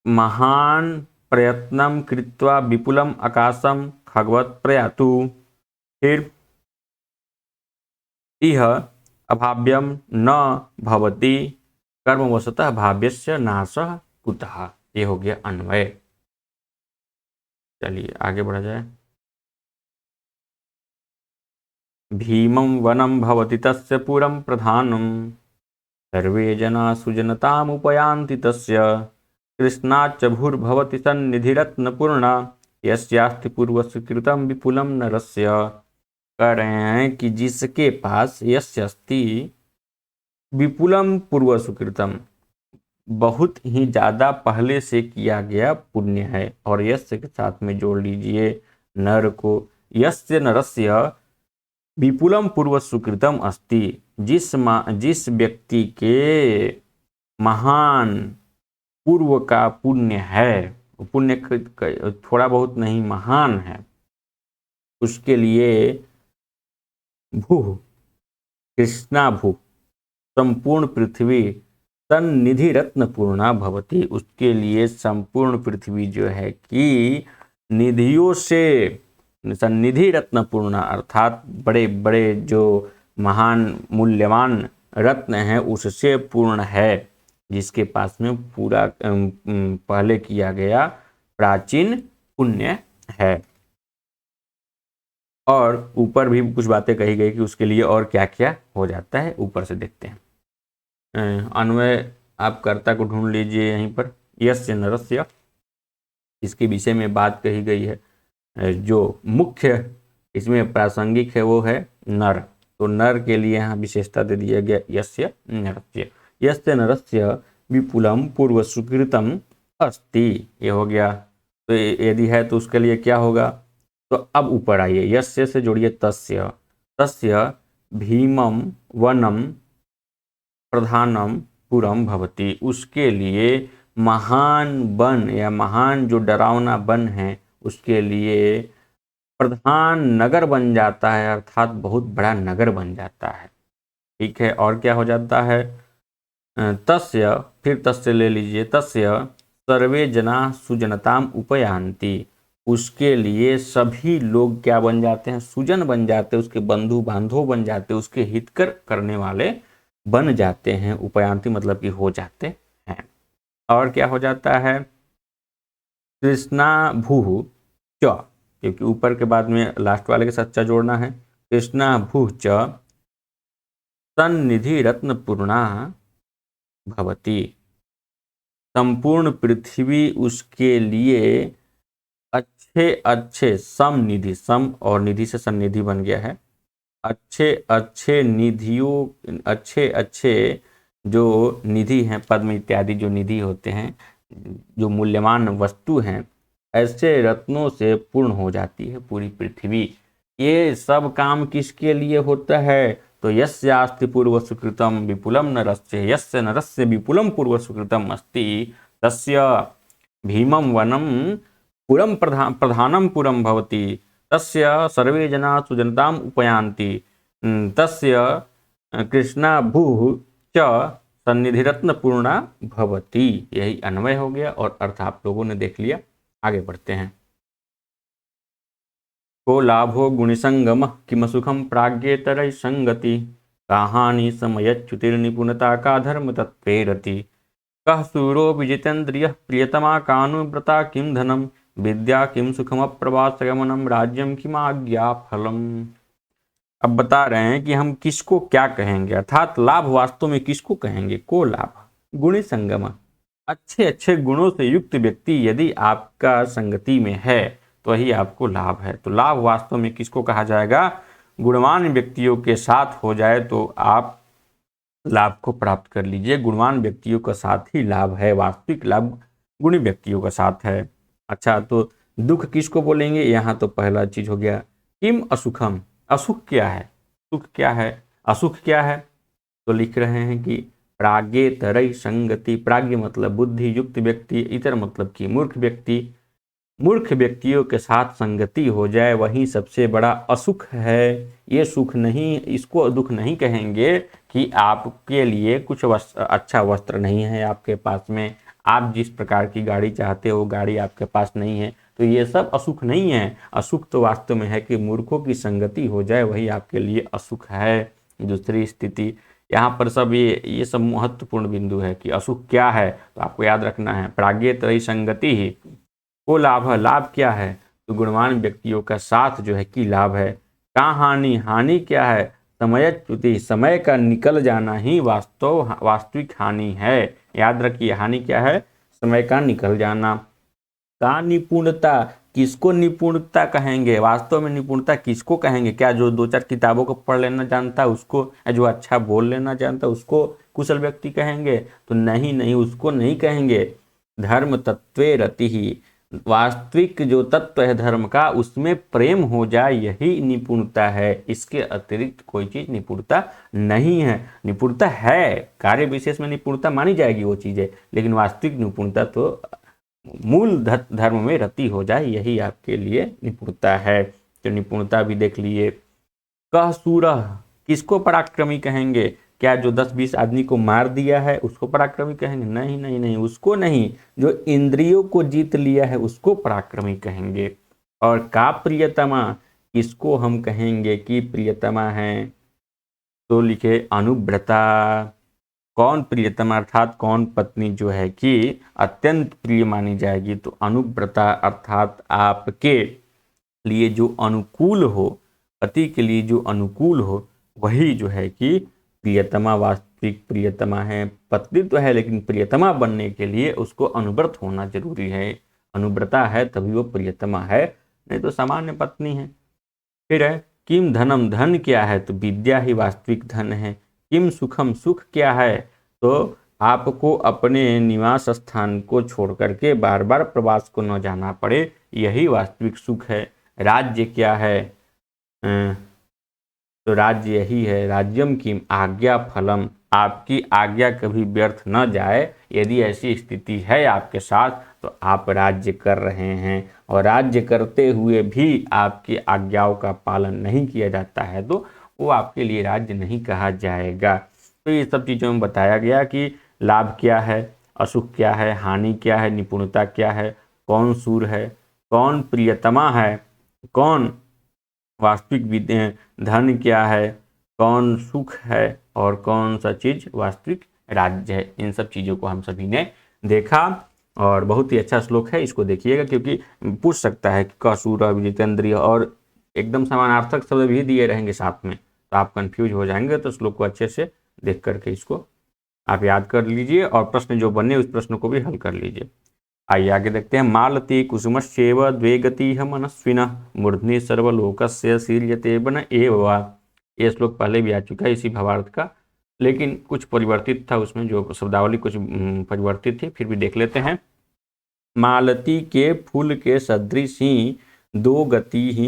महान प्रयत्नम कृत्वा विपुलम आकाशम खगवत प्रयातु। फिर इह अभाव्यम न भवति कर्मवशतः भाव्यस्य नाशः कुतः। ये हो गया अन्वय। चलिए आगे बढ़ा जाए। भीमं वनं भवति तस्य पुरं प्रधानं सर्वे जना सुजनतामुपयान्ति तस्य कृष्णाच्च भूर्भवति सन्निधिरत्नपूर्णा यस्यास्ति पूर्वस्वीकृतं विपुलं नरस्य। कह रहे हैं कि जिसके पास यस्यास्ति विपुलम पूर्व सुकृतम, बहुत ही ज़्यादा पहले से किया गया पुण्य है, और यस्य के साथ में जोड़ लीजिए नर को। यस्य नरस्य विपुलम पूर्व सुकृतम अस्ति, जिस व्यक्ति के महान पूर्व का पुण्य है, पुण्य थोड़ा बहुत नहीं महान है, उसके लिए भू कृष्णा भू संपूर्ण पृथ्वी सन्निधि रत्न पूर्णा भवती, उसके लिए संपूर्ण पृथ्वी जो है कि निधियों से सन्निधि रत्न पूर्णा, अर्थात बड़े बड़े जो महान मूल्यवान रत्न हैं उससे पूर्ण है, जिसके पास में पूरा पहले किया गया प्राचीन पुण्य है। और ऊपर भी कुछ बातें कही गई कि उसके लिए और क्या क्या हो जाता है, ऊपर से देखते हैं। अन्वय आप कर्ता को ढूंढ लीजिए यहीं पर। यस्य नरस्य, इसके विषय में बात कही गई है। जो मुख्य इसमें प्रासंगिक है वो है नर, तो नर के लिए यहाँ विशेषता दे दिया गया यस्य नरस्य। यस्य नरस्य विपुलम पूर्व सुकृतम अस्ति, ये हो गया। तो यदि है तो उसके लिए क्या होगा, तो अब ऊपर आइए, यस्य से जोड़िए तस्य। तस्य भीमम वनम प्रधानम पुरम भवति, उसके लिए महान वन या महान जो डरावना वन है उसके लिए प्रधान नगर बन जाता है, अर्थात बहुत बड़ा नगर बन जाता है। ठीक है, और क्या हो जाता है, तस्य, फिर तस्य ले लीजिए, तस्य सर्वे जना सुजनताम उपयान्ति, उसके लिए सभी लोग क्या बन जाते हैं, सुजन बन जाते हैं, उसके बंधु बांधव बन जाते हैं, उसके हितकर करने वाले बन जाते हैं। उपयान्ति मतलब कि हो जाते हैं। और क्या हो जाता है, कृष्णा भू च, क्योंकि ऊपर के बाद में लास्ट वाले के साथ च जोड़ना है। कृष्णा भू च सन्निधि रत्न पूर्णा भवती, संपूर्ण पृथ्वी उसके लिए अच्छे अच्छे समनिधि, सम और निधि से सन्निधि बन गया है, अच्छे अच्छे निधियों, अच्छे अच्छे जो निधि हैं, पद्म इत्यादि जो निधि होते हैं, जो मूल्यवान वस्तु हैं, ऐसे रत्नों से पूर्ण हो जाती है पूरी पृथ्वी। ये सब काम किसके लिए होता है, तो यस्यास्ति पूर्व सुकृतम विपुलम नरस्य, यस्य नरस्य विपुलम पूर्व सुकृतम अस्ति तस्य भीमं वनं पुरं प्रधानं पुरं भवति तस्य सर्वे जना सुजनताम उपयान्ति तस्य कृष्णा भूः च सन्निधिरत्न पूर्णा भवति। यही अन्वय हो गया और अर्थ आप लोगों ने देख लिया। आगे बढ़ते हैं। को लाभो गुणसंगमः किमसुखं प्राज्ञेतरैः संगति कहानी समयच्युतिर्निपुणता का धर्म तत्प्रेरति कः सूरो विजितेन्द्रियः प्रियतमा कानुव्रता किं धनम विद्या किं सुखमप्रवासगमनम राज्यम किमाज्ञा फलम। अब बता रहे हैं कि हम किसको क्या कहेंगे, अर्थात लाभ वास्तव में किसको कहेंगे। को लाभ गुणी संगम, अच्छे अच्छे गुणों से युक्त व्यक्ति यदि आपका संगति में है तो वही आपको लाभ है। तो लाभ वास्तव में किसको कहा जाएगा, गुणवान व्यक्तियों के साथ हो जाए तो आप लाभ को प्राप्त कर लीजिए। गुणवान व्यक्तियों का साथ ही लाभ है, वास्तविक लाभ गुणी व्यक्तियों का साथ है। अच्छा, तो दुख किसको बोलेंगे, यहाँ तो पहला चीज हो गया किम असुखम, असुख क्या है, सुख क्या है, असुख क्या है। तो लिख रहे हैं कि प्राज्ञेतरैः संगति, प्राज्ञ मतलब बुद्धि युक्त व्यक्ति, इतर मतलब कि मूर्ख व्यक्ति, मूर्ख व्यक्तियों के साथ संगति हो जाए वही सबसे बड़ा असुख है। ये सुख नहीं, इसको दुख नहीं कहेंगे कि आपके लिए कुछ अच्छा वस्त्र नहीं है आपके पास में, आप जिस प्रकार की गाड़ी चाहते हो गाड़ी आपके पास नहीं है, तो ये सब असुख नहीं है। असुख तो वास्तव में है कि मूर्खों की संगति हो जाए वही आपके लिए असुख है। दूसरी स्थिति यहाँ पर सब ये सब महत्वपूर्ण बिंदु है कि असुख क्या है, तो आपको याद रखना है प्राज्ञेतरैः संगति ही को लाभ है। लाभ क्या है, तो गुणवान व्यक्तियों का साथ जो है कि लाभ है। कहाँ हानि, हानि क्या है, समयच्युति, समय का निकल जाना ही वास्तविक हानि है। याद रखिए हानि क्या है, समय का निकल जाना। का निपुणता, किसको निपुणता कहेंगे, वास्तव में निपुणता किसको कहेंगे, क्या जो दो चार किताबों को पढ़ लेना जानता है उसको, जो अच्छा बोल लेना जानता है उसको कुशल व्यक्ति कहेंगे, तो नहीं नहीं, उसको नहीं कहेंगे। धर्म तत्वे रति ही, वास्तविक जो तत्व है धर्म का उसमें प्रेम हो जाए यही निपुणता है। इसके अतिरिक्त कोई चीज निपुणता नहीं है। निपुणता है, कार्य विशेष में निपुणता मानी जाएगी वो चीजें, लेकिन वास्तविक निपुणता तो मूल धर्म में रति हो जाए यही आपके लिए निपुणता है। तो निपुणता भी देख लिए। कह सूरह, किसको पराक्रमी कहेंगे, क्या जो 10-20 आदमी को मार दिया है उसको पराक्रमी कहेंगे, नहीं नहीं नहीं, उसको नहीं, जो इंद्रियों को जीत लिया है उसको पराक्रमी कहेंगे। और का प्रियतमा, किसको हम कहेंगे कि प्रियतमा है, तो लिखे अनुव्रता। कौन प्रियतमा अर्थात कौन पत्नी जो है कि अत्यंत प्रिय मानी जाएगी, तो अनुव्रता अर्थात आपके लिए जो अनुकूल हो, पति के लिए जो अनुकूल हो वही जो है कि प्रियतमा, वास्तविक प्रियतमा है। पत्नी तो है लेकिन प्रियतमा बनने के लिए उसको अनुव्रत होना जरूरी है। अनुव्रता है तभी वो प्रियतमा है, नहीं तो सामान्य पत्नी है। फिर है किम धनम, धन क्या है, तो विद्या ही वास्तविक धन है। किम सुखम, सुख क्या है, तो आपको अपने निवास स्थान को छोड़ करके बार बार प्रवास को न जाना पड़े, यही वास्तविक सुख है। राज्य क्या है, तो राज्य यही है, राज्यम किम आज्ञा फलम, आपकी आज्ञा कभी व्यर्थ न जाए। यदि ऐसी स्थिति है आपके साथ तो आप राज्य कर रहे हैं, और राज्य करते हुए भी आपकी आज्ञाओं का पालन नहीं किया जाता है तो वो आपके लिए राज्य नहीं कहा जाएगा। तो ये सब चीज़ों में बताया गया कि लाभ क्या है, असुख क्या है, हानि क्या है, निपुणता क्या है, कौन सूर है, कौन प्रियतमा है, कौन वास्तविक धन क्या है, कौन सुख है, और कौन सा चीज वास्तविक राज्य है। इन सब चीज़ों को हम सभी ने देखा, और बहुत ही अच्छा श्लोक है, इसको देखिएगा क्योंकि पूछ सकता है कि कसूर विजितेंद्रिय, और एकदम समानार्थक शब्द भी दिए रहेंगे साथ में, तो आप कंफ्यूज हो जाएंगे। तो श्लोक को अच्छे से देख करके इसको आप याद कर लीजिए, और प्रश्न जो बने उस प्रश्न को भी हल कर लीजिए। आइए आगे देखते हैं। मालती कुसुमस्येव द्वे गतिः मनस्विनः मूर्ध्नि सर्वलोकस्य शील्यते वन एव वा। ये श्लोक पहले भी आ चुका है इसी भावार्थ का, लेकिन कुछ परिवर्तित था उसमें, जो शब्दावली कुछ परिवर्तित थी, फिर भी देख लेते हैं। मालती के फूल के सदृश ही दो गति ही,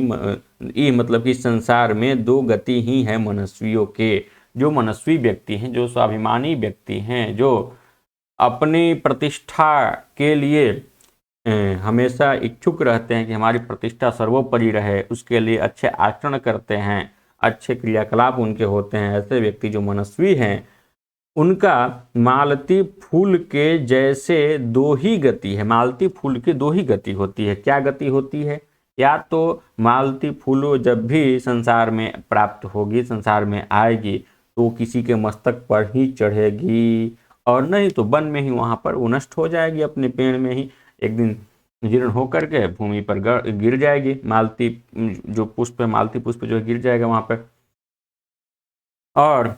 ये मतलब कि संसार में दो गति ही है मनस्वियों के। जो मनस्वी व्यक्ति हैं, जो स्वाभिमानी व्यक्ति हैं, जो अपनी प्रतिष्ठा के लिए हमेशा इच्छुक रहते हैं कि हमारी प्रतिष्ठा सर्वोपरि रहे, उसके लिए अच्छे आचरण करते हैं, अच्छे क्रियाकलाप उनके होते हैं, ऐसे व्यक्ति जो मनस्वी हैं उनका मालती फूल के जैसे दो ही गति है। मालती फूल की दो ही गति होती है। क्या गति होती है, या तो मालती फूलो जब भी संसार में प्राप्त होगी, संसार में आएगी, तो किसी के मस्तक पर ही चढ़ेगी, और नहीं तो वन में ही वहाँ पर वो नष्ट हो जाएगी, अपने पेड़ में ही एक दिन जीर्ण होकर के भूमि पर गिर जाएगी। मालती जो पुष्प है, मालती पुष्प जो गिर जाएगा वहाँ पर। और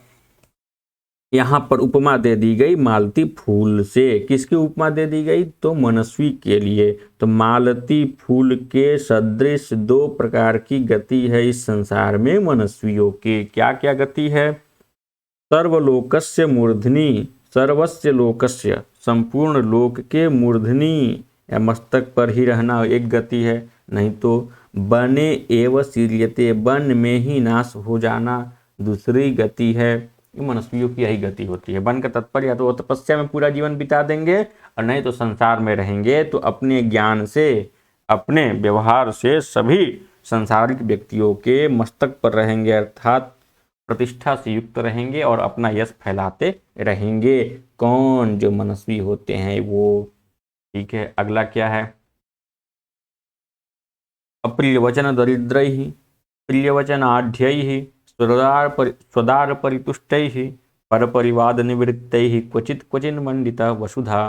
यहाँ पर उपमा दे दी गई मालती फूल से। किसकी उपमा दे दी गई? तो मनस्वी के लिए। तो मालती फूल के सदृश दो प्रकार की गति है इस संसार में मनस्वियों के। क्या क्या गति है? सर्वलोकस्य मूर्धनि, सर्वस्य लोकस्य, संपूर्ण लोक के मूर्धनि या मस्तक पर ही रहना एक गति है, नहीं तो बने एव सीर्यते, वन में ही नाश हो जाना दूसरी गति है। ये मनस्वियों की यही गति होती है। वन का तात्पर्य या तो वो तपस्या में पूरा जीवन बिता देंगे, और नहीं तो संसार में रहेंगे तो अपने ज्ञान से, अपने व्यवहार से सभी संसारिक व्यक्तियों के मस्तक पर रहेंगे, अर्थात प्रतिष्ठा से युक्त रहेंगे और अपना यश फैलाते रहेंगे। कौन? जो मनस्वी होते हैं वो। ठीक है, अगला क्या है? अप्रिय वचन दरिद्रैः, प्रिय वचन आढ्यैः, स्वदार परितुष्टैः, परपरिवाद निवृत्तैः, क्वचित् क्वचिन् मंडिता वसुधा।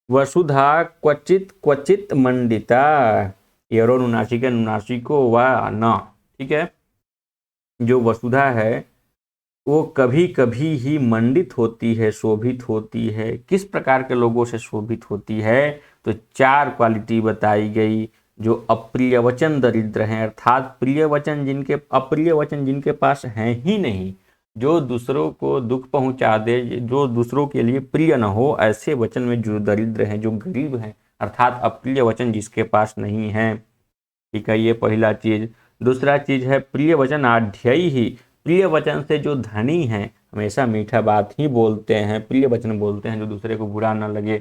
वसुधा क्वचित क्वचित मंडिता, एरो नुनासिक नुनासिको व न। ठीक है, जो वसुधा है वो कभी कभी ही मंडित होती है, शोभित होती है। किस प्रकार के लोगों से शोभित होती है? तो 4 क्वालिटी बताई गई। जो अप्रिय वचन दरिद्र हैं, अर्थात प्रिय वचन जिनके, अप्रिय वचन जिनके पास हैं ही नहीं, जो दूसरों को दुख पहुंचा दे, जो दूसरों के लिए प्रिय न हो, ऐसे वचन में जो दरिद्र हैं, जो गरीब हैं, अर्थात अप्रिय वचन जिसके पास नहीं है। ठीक है, ये पहला चीज। दूसरा चीज है प्रिय वचन आढ्यई ही, प्रिय वचन से जो धनी हैं, हमेशा मीठा बात ही बोलते हैं, प्रिय वचन बोलते हैं, जो दूसरे को बुरा न लगे।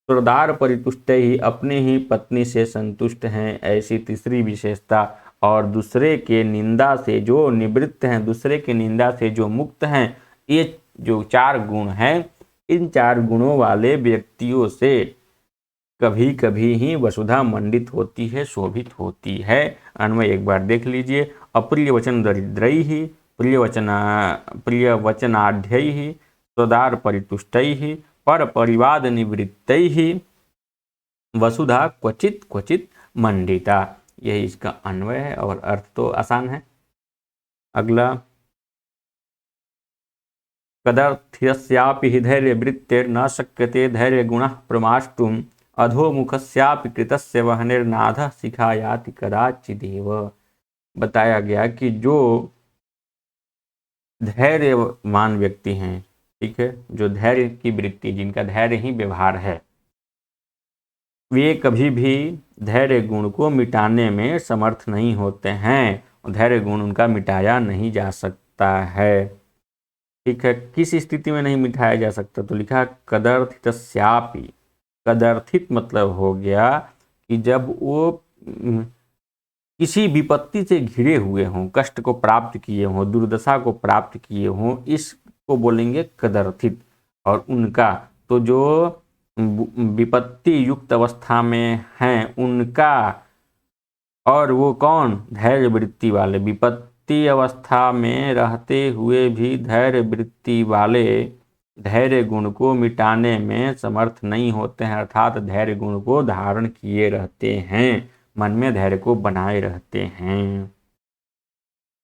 स्वदार परितुष्ट ही, अपने ही पत्नी से संतुष्ट हैं, ऐसी तीसरी विशेषता। और दूसरे के निंदा से जो निवृत्त हैं, दूसरे के निंदा से जो मुक्त हैं, ये जो 4 गुण हैं, इन 4 गुणों वाले व्यक्तियों से कभी कभी ही वसुधा मंडित होती है, शोभित होती है। अन्वय एक बार देख लीजिए। अप्रिय वचन दरिद्रैः, प्रिय वचनाढ्यैः, स्वदार परितुष्टैः, पर परिवाद निवृत्तैः, वसुधा क्वचित क्वचित मंडिता। यही इसका अन्वय है और अर्थ तो आसान है। अगला, कदर्थस्यापि हि धैर्यवृत्तिर्न शक्यते धैर्यगुणः प्रमाष्टुम्, अधोमुखस्यापि कृतस्य वहनिर्नाधः सिखायाति कदाचिदेव। बताया गया कि जो धैर्यवान व्यक्ति हैं, ठीक है, जो धैर्य की वृत्ति, जिनका धैर्य ही व्यवहार है, वे कभी भी धैर्य गुण को मिटाने में समर्थ नहीं होते हैं। धैर्य गुण उनका मिटाया नहीं जा सकता है। ठीक है, किस स्थिति में नहीं मिटाया जा सकता? तो लिखा कदर्थितस्यापि। कदर्थित मतलब हो गया कि जब वो किसी विपत्ति से घिरे हुए हों, कष्ट को प्राप्त किए हों, दुर्दशा को प्राप्त किए हों, इसको बोलेंगे कदर्थित। और उनका तो जो विपत्ति युक्त अवस्था में हैं उनका, और वो कौन? धैर्य वृत्ति वाले, विपत्ति अवस्था में रहते हुए भी धैर्य वृत्ति वाले धैर्य गुण को मिटाने में समर्थ नहीं होते हैं, अर्थात धैर्य गुण को धारण किए रहते हैं, मन में धैर्य को बनाए रहते हैं।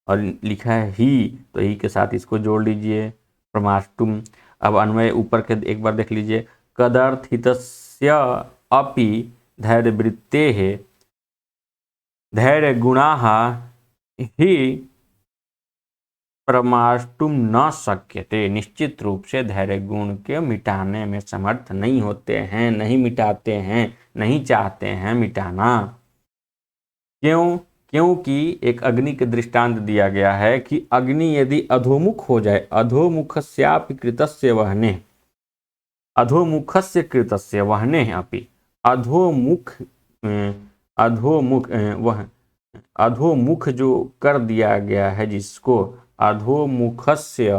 और लिखा है ही, तो ही के साथ इसको जोड़ लीजिए, प्रमाष्टुम। अब अन्वय ऊपर के एक बार देख लीजिए। कदर्थितस्य अपि धैर्यवृत्तेः धैर्यगुणाः ही प्रमाष्टुम न शक्यते। निश्चित रूप से धैर्य गुण के मिटाने में समर्थ नहीं होते हैं, नहीं मिटाते हैं, नहीं चाहते हैं मिटाना। क्यों? क्योंकि एक अग्नि के दृष्टांत दिया गया है कि अग्नि यदि अधोमुख हो जाए, अधोमुखस्यापि कृतस्य वहने, अधोमुखस्य कृतस्य वहने अपि, अधोमुख अधोमुख वह अधोमुख जो कर दिया गया है जिसको, अधोमुखस्य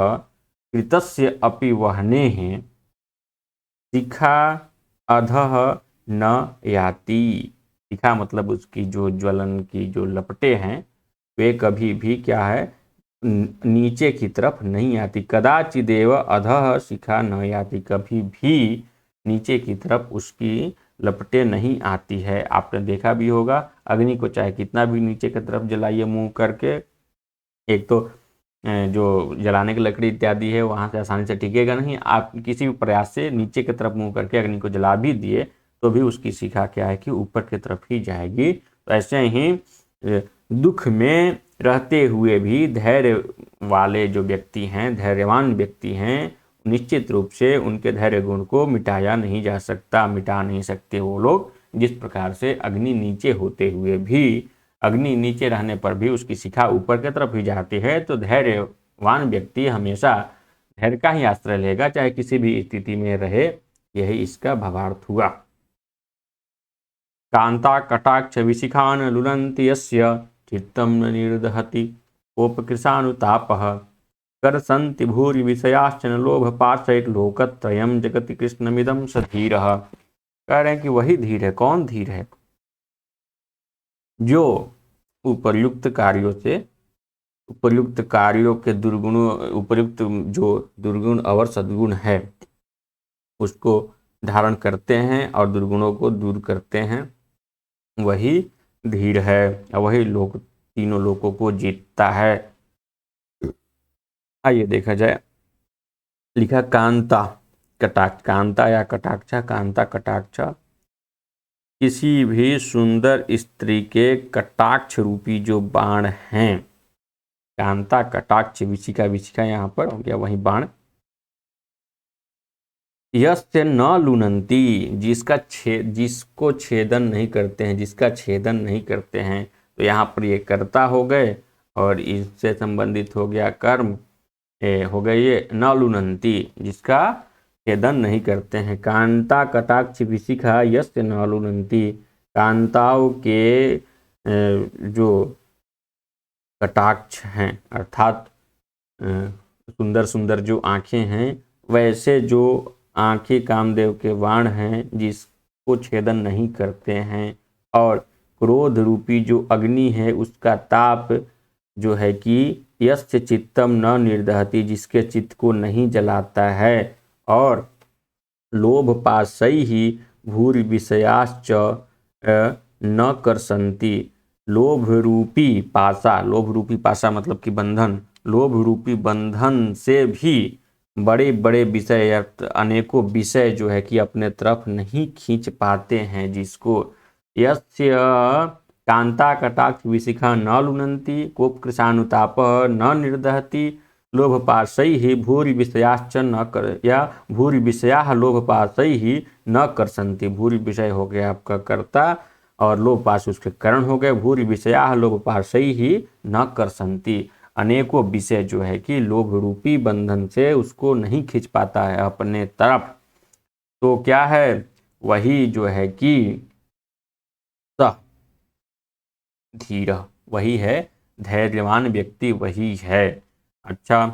कृतस्य अपि वहने हैं, शिखा अधः न याति। शिखा मतलब उसकी जो ज्वलन की जो लपटें हैं वे कभी भी क्या है नीचे की तरफ नहीं आती। कदाचिदेव अधः शिखा न याति, कभी भी नीचे की तरफ उसकी लपटें नहीं आती है। आपने देखा भी होगा अग्नि को चाहे कितना भी नीचे की तरफ जलाइए मुंह करके, एक तो जो जलाने की लकड़ी इत्यादि है वहां से आसानी से टिकेगा नहीं। आप किसी भी प्रयास से नीचे की तरफ मुंह करके अग्नि को जला भी दिए तो भी उसकी शिखा क्या है कि ऊपर की तरफ ही जाएगी। तो ऐसे ही दुख में रहते हुए भी धैर्य वाले जो व्यक्ति हैं, धैर्यवान व्यक्ति हैं, निश्चित रूप से उनके धैर्य गुण को मिटाया नहीं जा सकता, मिटा नहीं सकते वो लोग। जिस प्रकार से अग्नि नीचे होते हुए भी, अग्नि नीचे रहने पर भी उसकी शिखा ऊपर की तरफ ही जाती है, तो धैर्यवान व्यक्ति हमेशा धैर्य का ही आश्रय लेगा चाहे किसी भी स्थिति में रहे। यही इसका भावार्थ हुआ। कांता कटाक्ष विशिखान लुलन्ति यस्य चित्तं न निर्दहति कोपकृशानुतापः कर्षन्ति भूरि विषयाश्चन लोभपाशैर् लोकत्रयं जगति कृष्णमिदं स धीरः। कह रहे हैं कि वही धीर है। कौन धीर है? जो उपर्युक्त कार्यों के दुर्गुणों, उपर्युक्त जो दुर्गुण और सद्गुण है उसको धारण करते हैं और दुर्गुणों को दूर करते हैं, वही धीर है और वही लोक तीनों लोकों को जीतता है। आइए देखा जाए। लिखा कांता कटाक्ष, कांता या कटाक्षा, कांता कटाक्ष किसी भी सुंदर स्त्री के कटाक्ष रूपी जो बाण हैं, कांता कटाक्ष विशिखा, विशिखा यहाँ पर हो गया वही बाण। यस्य न लुनंती, जिसको छेदन नहीं करते हैं, जिसका छेदन नहीं करते हैं। तो यहाँ पर ये कर्ता हो गए और इससे संबंधित हो गया कर्म, हो गए ये न लुनंती, जिसका छेदन नहीं करते हैं। कांता कटाक्ष विशिखा यस्य न लुनंती, कांताओं के जो कटाक्ष हैं अर्थात सुंदर सुंदर जो आंखें हैं, वैसे जो आंखें कामदेव के बाण हैं जिसको छेदन नहीं करते हैं, और क्रोध रूपी जो अग्नि है उसका ताप जो है कि यस्य चित्तम न निर्दहति, जिसके चित्त को नहीं जलाता है, और लोभ पाशै ही भूरि विषयाश्च न कर्षन्ति, लोभ रूपी पाशा, लोभ रूपी पाशा मतलब कि बंधन, लोभ रूपी बंधन से भी बड़े बड़े विषय या अनेकों विषय जो है कि अपने तरफ नहीं खींच पाते हैं जिसको। यस्य कांता कटाक्ष विशिखा न लुनन्ति कोपकृशानुताप न निर्दहति लोभपाशैः भूरि विषयाश्च न कर, या भूरि विषयाः लोभपाशैः न कर्षन्ति। भूरि विषय हो गया आपका कर्ता और लोभपाश उसके कारण हो गए। भूरि विषयाः लोभपाशैः न कर्षन्ति, अनेकों विषय जो है कि लोभ रूपी बंधन से उसको नहीं खींच पाता है अपने तरफ। तो क्या है? वही जो है कि स धीर, वही है धैर्यवान व्यक्ति, वही है। अच्छा,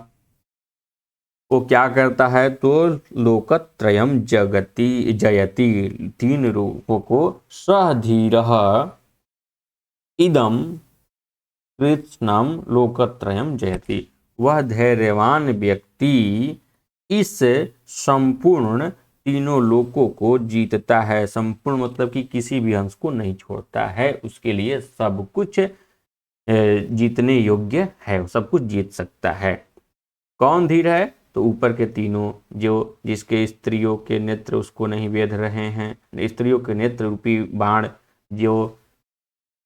वो क्या करता है? तो लोकत्रयम जगति जयति, तीन रूपों को सह धीर इदम कृष्णम लोकत्रयम जयति, वह धैर्यवान व्यक्ति इस संपूर्ण तीनों लोकों को जीतता है। संपूर्ण मतलब कि किसी भी अंश को नहीं छोड़ता है, उसके लिए सब कुछ जीतने योग्य है, सब कुछ जीत सकता है। कौन धीर है? तो ऊपर के तीनों, जो जिसके स्त्रियों के नेत्र उसको नहीं वेध रहे हैं, स्त्रियों के नेत्र रूपी बाण, जो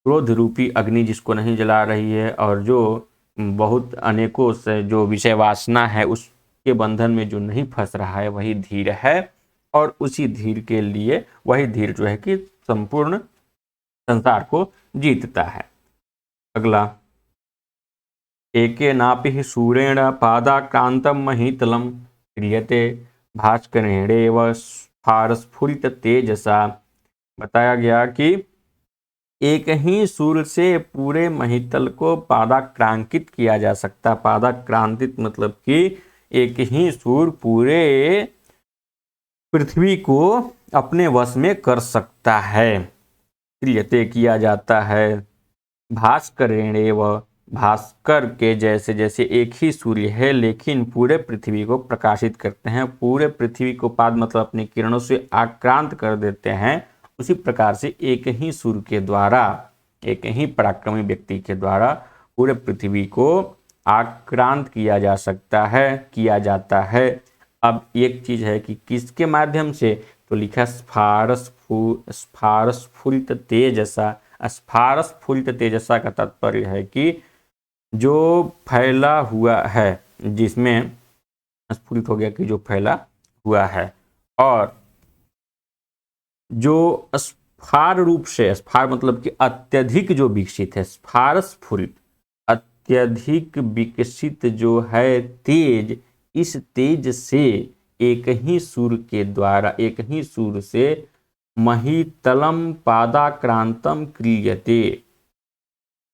क्रोध रूपी अग्नि जिसको नहीं जला रही है, और जो बहुत अनेकों से जो विषय वासना है उसके बंधन में जो नहीं फंस रहा है, वही धीर है। और उसी धीर के लिए वही धीर जो है कि संपूर्ण संसार को जीतता है। अगला, एकेनापि सूरेण पादाक्रांतं महीतलं क्रियते भास्करेणेव स्फारस्फुरित तेजसा। बताया गया कि एक ही सूर्य से पूरे महितल को पादाक्रांकित किया जा सकता। पादाक्रांतित मतलब कि एक ही सूर्य पूरे पृथ्वी को अपने वश में कर सकता है। क्रियते किया जाता है। भास्करेणेव, भास्कर के जैसे, जैसे एक ही सूर्य है लेकिन पूरे पृथ्वी को प्रकाशित करते हैं, पूरे पृथ्वी को पाद मतलब अपनी किरणों से आक्रांत कर देते हैं, उसी प्रकार से एक ही सूर्य के द्वारा, एक ही पराक्रमी व्यक्ति के द्वारा पूरे पृथ्वी को आक्रांत किया जा सकता है, किया जाता है। अब एक चीज है कि किसके माध्यम से, तो लिखा स्फारस्फुरित तेजसा। स्फारस्फुरित तेजसा का तात्पर्य है कि जो फैला हुआ है, जिसमें स्फुरित हो गया कि जो फैला हुआ है, और जो स्फार रूप से, स्फार मतलब कि अत्यधिक जो विकसित है, स्फारस्फुरित अत्यधिक विकसित जो है तेज, इस तेज से एक ही सूर्य के द्वारा, एक ही सूर्य से महीतलम पादाक्रांतम क्रियते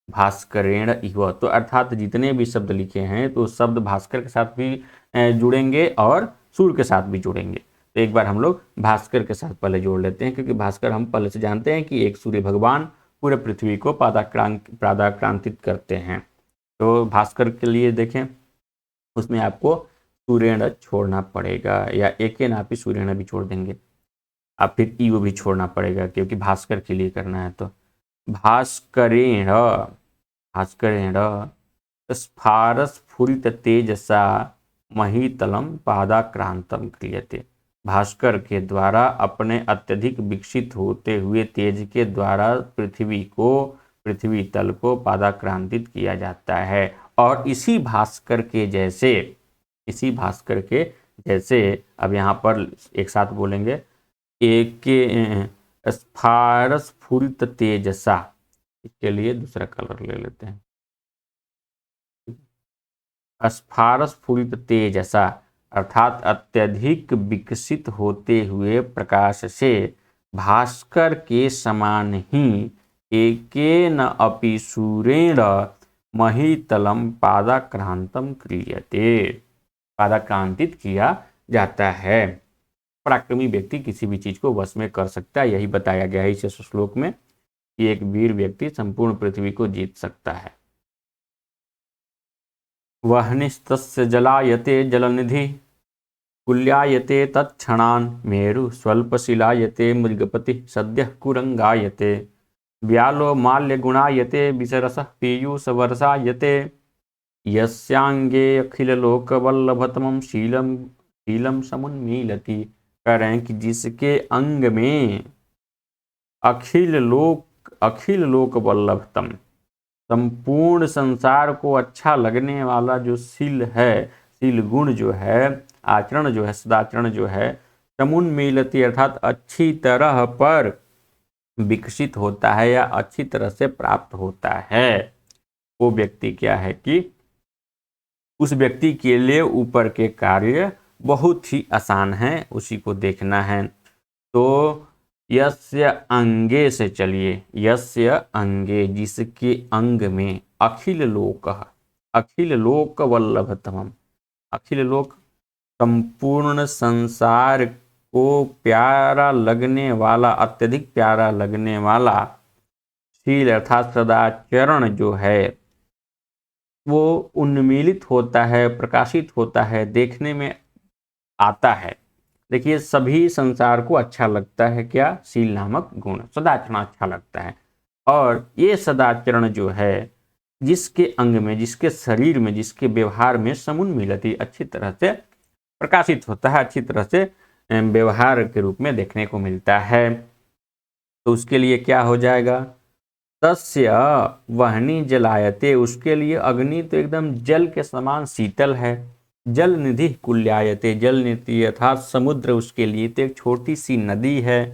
भास्करेण इव। तो अर्थात जितने भी शब्द लिखे हैं तो शब्द भास्कर के साथ भी जुड़ेंगे और सूर्य के साथ भी जुड़ेंगे। तो एक बार हम लोग भास्कर के साथ पहले जोड़ लेते हैं, क्योंकि भास्कर हम पहले से जानते हैं कि एक सूर्य भगवान पूरे पृथ्वी को पादाक्रांतित करते हैं। तो भास्कर के लिए देखें, उसमें आपको सूर्यण छोड़ना पड़ेगा, या एक नापी सूर्यण भी छोड़ देंगे, अब फिर ईव भी छोड़ना पड़ेगा क्योंकि भास्कर के लिए करना है। तो भास्करेण, भास्करेण स्फारस्फुरित तेजसा महीतलम पादाक्रांतम क्रियते। भास्कर के द्वारा अपने अत्यधिक विकसित होते हुए तेज के द्वारा पृथ्वी तल को पादाक्रांतित किया जाता है। और इसी भास्कर के जैसे अब यहाँ पर एक साथ बोलेंगे, एक स्फारस्फुरित तेजसा, इसके लिए दूसरा कलर ले लेते हैं, स्फारस्फुरित तेजसा अर्थात अत्यधिक विकसित होते हुए प्रकाश से भास्कर के समान ही एकेन अपि सूर्येण महीतलम पादाक्रांतम क्रियते, पादाक्रांतित किया जाता है। पराक्रमी व्यक्ति किसी भी चीज को वश में कर सकता है, यही बताया गया है इस श्लोक में कि एक वीर व्यक्ति संपूर्ण पृथ्वी को जीत सकता है। वह्निस्तस्य जलायते जलनिधि कुल्यायते तत्क्षणान् मेरु स्वल्पशिलायते मृगपति सद्यः कुरंगायते व्यालो माल्य गुणायते विसरसः पीयूषवर्षायते यस्यांगे अखिल लोक वल्लभतमं शीलम समुन्मीलति। कह रहे हैं कि जिसके अंग में अखिल लोक वल्लभतम, संपूर्ण संसार को अच्छा लगने वाला जो शील है, शील गुण जो है, आचरण जो है, सदाचरण जो है, समुन्मीलति अर्थात अच्छी तरह पर विकसित होता है या अच्छी तरह से प्राप्त होता है, वो व्यक्ति क्या है कि उस व्यक्ति के लिए ऊपर के कार्य बहुत ही आसान है, उसी को देखना है। तो यस्य अंगे से चलिए, यस्य अंगे जिसके अंग में अखिल लोक वल्लभतमम, अखिल लोक संपूर्ण संसार को प्यारा लगने वाला, अत्यधिक प्यारा लगने वाला शील अर्थात सदाचरण जो है वो उन्मीलित होता है, प्रकाशित होता है, देखने में आता है। देखिए सभी संसार को अच्छा लगता है क्या, शील नामक गुण, सदाचरण अच्छा लगता है। और ये सदाचरण जो है जिसके अंग में, जिसके शरीर में, जिसके व्यवहार में समुन्मीलति अच्छी तरह से प्रकाशित होता है, अच्छी तरह से व्यवहार के रूप में देखने को मिलता है, तो उसके लिए क्या हो जाएगा, तस्य वह्नि जलायते, उसके लिए अग्नि तो एकदम जल के समान शीतल है। जल निधि कुल्यायते, जल निधि अर्थात समुद्र उसके लिए तो एक छोटी सी नदी है।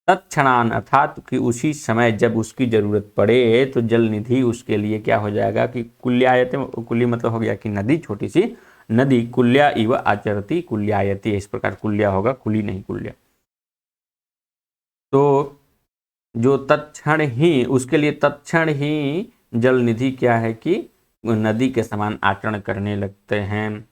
तत्क्षणान अर्थात कि उसी समय जब उसकी जरूरत पड़े तो जल निधि उसके लिए क्या हो जाएगा कि कुल्यायते, कुल्ली मतलब हो गया कि नदी, छोटी सी नदी, कुल्या इव आचरती कुल्यायते, इस प्रकार कुल्या होगा, कुली नहीं कुल्या। तो जो तत्क्षण ही, उसके लिए तत्क्षण ही जल निधि क्या है कि नदी के समान आचरण करने लगते हैं।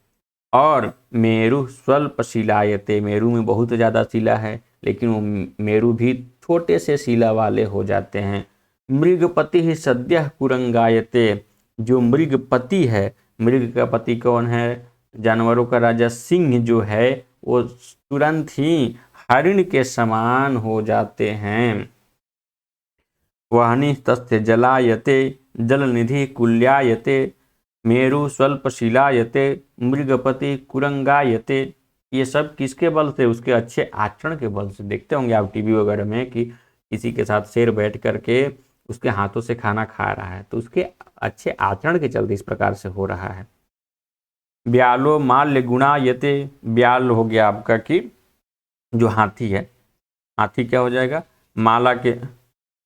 और मेरु स्वल्प शिलायते, मेरु में बहुत ज़्यादा शिला है लेकिन वो मेरु भी छोटे से शिला वाले हो जाते हैं। मृगपति ही सद्यः कुरंगायते, जो मृगपति है, मृग का पति कौन है? जानवरों का राजा सिंह जो है वो तुरंत ही हरिण के समान हो जाते हैं। वहनि तस्य जलायते जलनिधि कुल्यायते, मेरु स्वल्पशिलायते मृगपति कुरंगायते। ये सब किसके बल से? उसके अच्छे आचरण के बल से। देखते होंगे आप टीवी वगैरह में कि किसी के साथ शेर बैठ करके उसके हाथों से खाना खा रहा है, तो उसके अच्छे आचरण के चलते इस प्रकार से हो रहा है। ब्यालो माल्य गुणायते, ब्याल हो गया आपका कि जो हाथी है, हाथी क्या हो जाएगा? माला के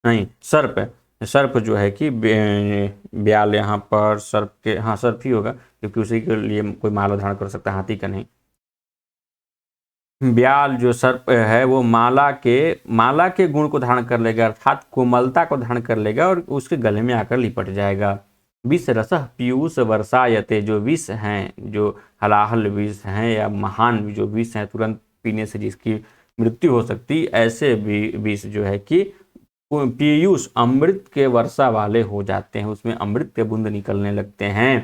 नहीं, सर्प जो है कि ब्याल यहाँ पर सर्प के, हाँ सर्प ही होगा क्योंकि उसी के लिए कोई माला धारण कर सकता है, हाथी का नहीं। ब्याल जो सर्प है वो माला के गुण को धारण कर लेगा, अर्थात कोमलता को धारण कर लेगा और उसके गले में आकर लिपट जाएगा। विष रसः पीयूष वर्षायते, जो विष हैं, जो हलाहल विष हैं या महान जो विष हैं, तुरंत पीने से जिसकी मृत्यु हो सकती, ऐसे भी विष जो है कि पीयूष अमृत के वर्षा वाले हो जाते हैं, उसमें अमृत के बूंद निकलने लगते हैं।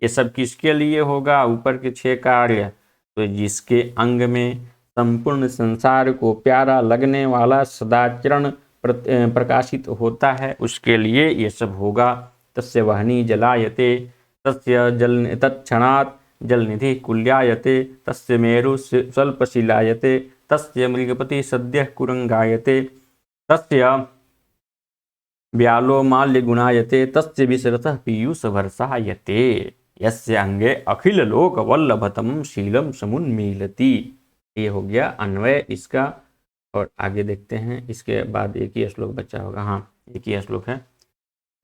ये सब किसके लिए होगा? ऊपर के 6 कार्य। तो जिसके अंग में संपूर्ण संसार को प्यारा लगने वाला सदाचरण प्रकाशित होता है, उसके लिए ये सब होगा। तस्य वहनी जलायते तस्य जल तत्क्षणात् जलनिधि कुल्यायते, तस्य मेरु स्वल्पशिलायते, तस्य मृगपति सद्यः कुरंगायते, तस्य ब्यालो माल्य गुणायते, तस्य विसरतः पीयूष वर्षायते, यस्य अंगे अखिल लोक वल्लभतम शीलम समुन्मीलति। ये हो गया अन्वय इसका। और आगे देखते हैं, इसके बाद एक ही श्लोक बचा होगा। हाँ, एक ही श्लोक है।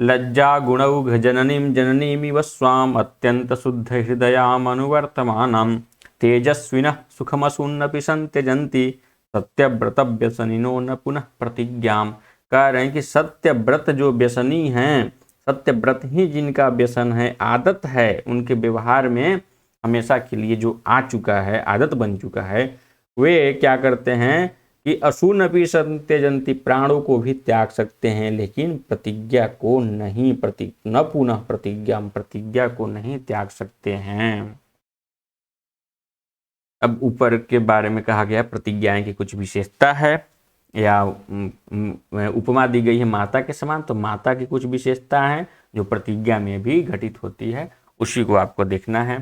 लज्जा गुणौघ जननीम जननीमिव स्वाम अत्यंत शुद्ध हृदयाम अनुवर्तमानम, तेजस्विनः सुखमसून्नपि संत्यजन्ति, सत्यव्रत व्यसनिनो न पुनः प्रतिज्ञाम। कह रहे हैं कि सत्यव्रत जो व्यसनी हैं, सत्यव्रत ही जिनका व्यसन है, आदत है, उनके व्यवहार में हमेशा के लिए जो आ चुका है, आदत बन चुका है, वे क्या करते हैं कि असूनपि संत्यजन्ति, प्राणों को भी त्याग सकते हैं लेकिन प्रतिज्ञा को नहीं, न पुनः प्रतिज्ञा, प्रतिज्ञा को नहीं त्याग सकते हैं। अब ऊपर के बारे में कहा गया प्रतिज्ञाएं की कुछ विशेषता है या उपमा दी गई है माता के समान, तो माता की कुछ विशेषता है जो प्रतिज्ञा में भी घटित होती है, उसी को आपको देखना है।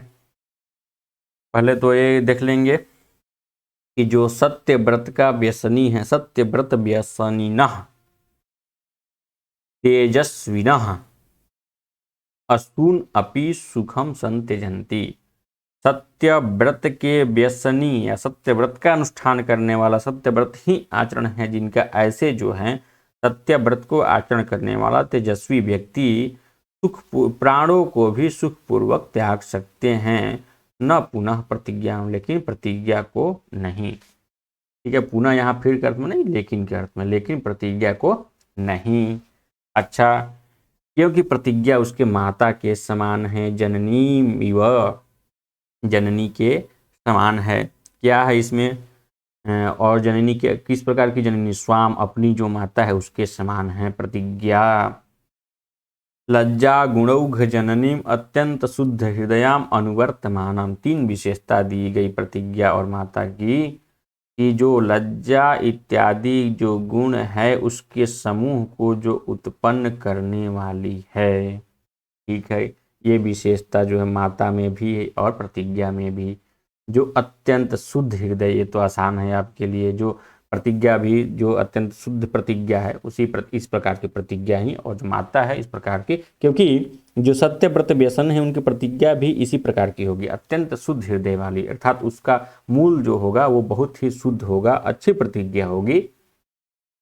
पहले तो ये देख लेंगे कि जो सत्यव्रत का व्यसनी है, सत्यव्रत व्यसनिनः तेजस्विनः असून अपि सुखम संत्यजन्ति। सत्यव्रत के व्यसनी या सत्यव्रत का अनुष्ठान करने वाला, सत्यव्रत ही आचरण है जिनका, ऐसे जो हैं सत्यव्रत को आचरण करने वाला तेजस्वी व्यक्ति सुख, प्राणों को भी सुखपूर्वक त्याग सकते हैं, न पुनः प्रतिज्ञा, लेकिन प्रतिज्ञा को नहीं। ठीक है, पुनः यहाँ फिर के अर्थ में नहीं, लेकिन के अर्थ में, लेकिन प्रतिज्ञा को नहीं। अच्छा, क्योंकि प्रतिज्ञा उसके माता के समान है, जननी इव, जननी के समान है। क्या है इसमें? और जननी के किस प्रकार की जननी? स्वाम, अपनी जो माता है उसके समान है प्रतिज्ञा। लज्जा गुणौघ जननीम अत्यंत शुद्ध हृदयाम अनुवर्तमानम। 3 विशेषता दी गई प्रतिज्ञा और माता की, कि जो लज्जा इत्यादि जो गुण है उसके समूह को जो उत्पन्न करने वाली है। ठीक है, ये विशेषता जो है माता में भी है और प्रतिज्ञा में भी। जो अत्यंत शुद्ध हृदय, ये तो आसान है आपके लिए, जो प्रतिज्ञा भी जो अत्यंत शुद्ध प्रतिज्ञा है उसी इस प्रकार की प्रतिज्ञा ही, और जो माता है इस प्रकार की, क्योंकि जो सत्यव्रत व्यसन है उनकी प्रतिज्ञा भी इसी प्रकार की होगी, अत्यंत शुद्ध हृदय वाली, अर्थात उसका मूल जो होगा वो बहुत ही शुद्ध होगा, अच्छी प्रतिज्ञा होगी।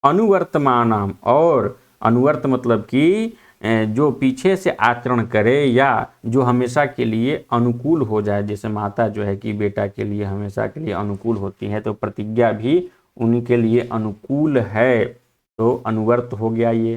अनुवर्तमानम, और अनुवर्त मतलब कि जो पीछे से आचरण करे या जो हमेशा के लिए अनुकूल हो जाए, जैसे माता जो है कि बेटा के लिए हमेशा के लिए अनुकूल होती है, तो प्रतिज्ञा भी उनके लिए अनुकूल है, तो अनुवर्त हो गया ये।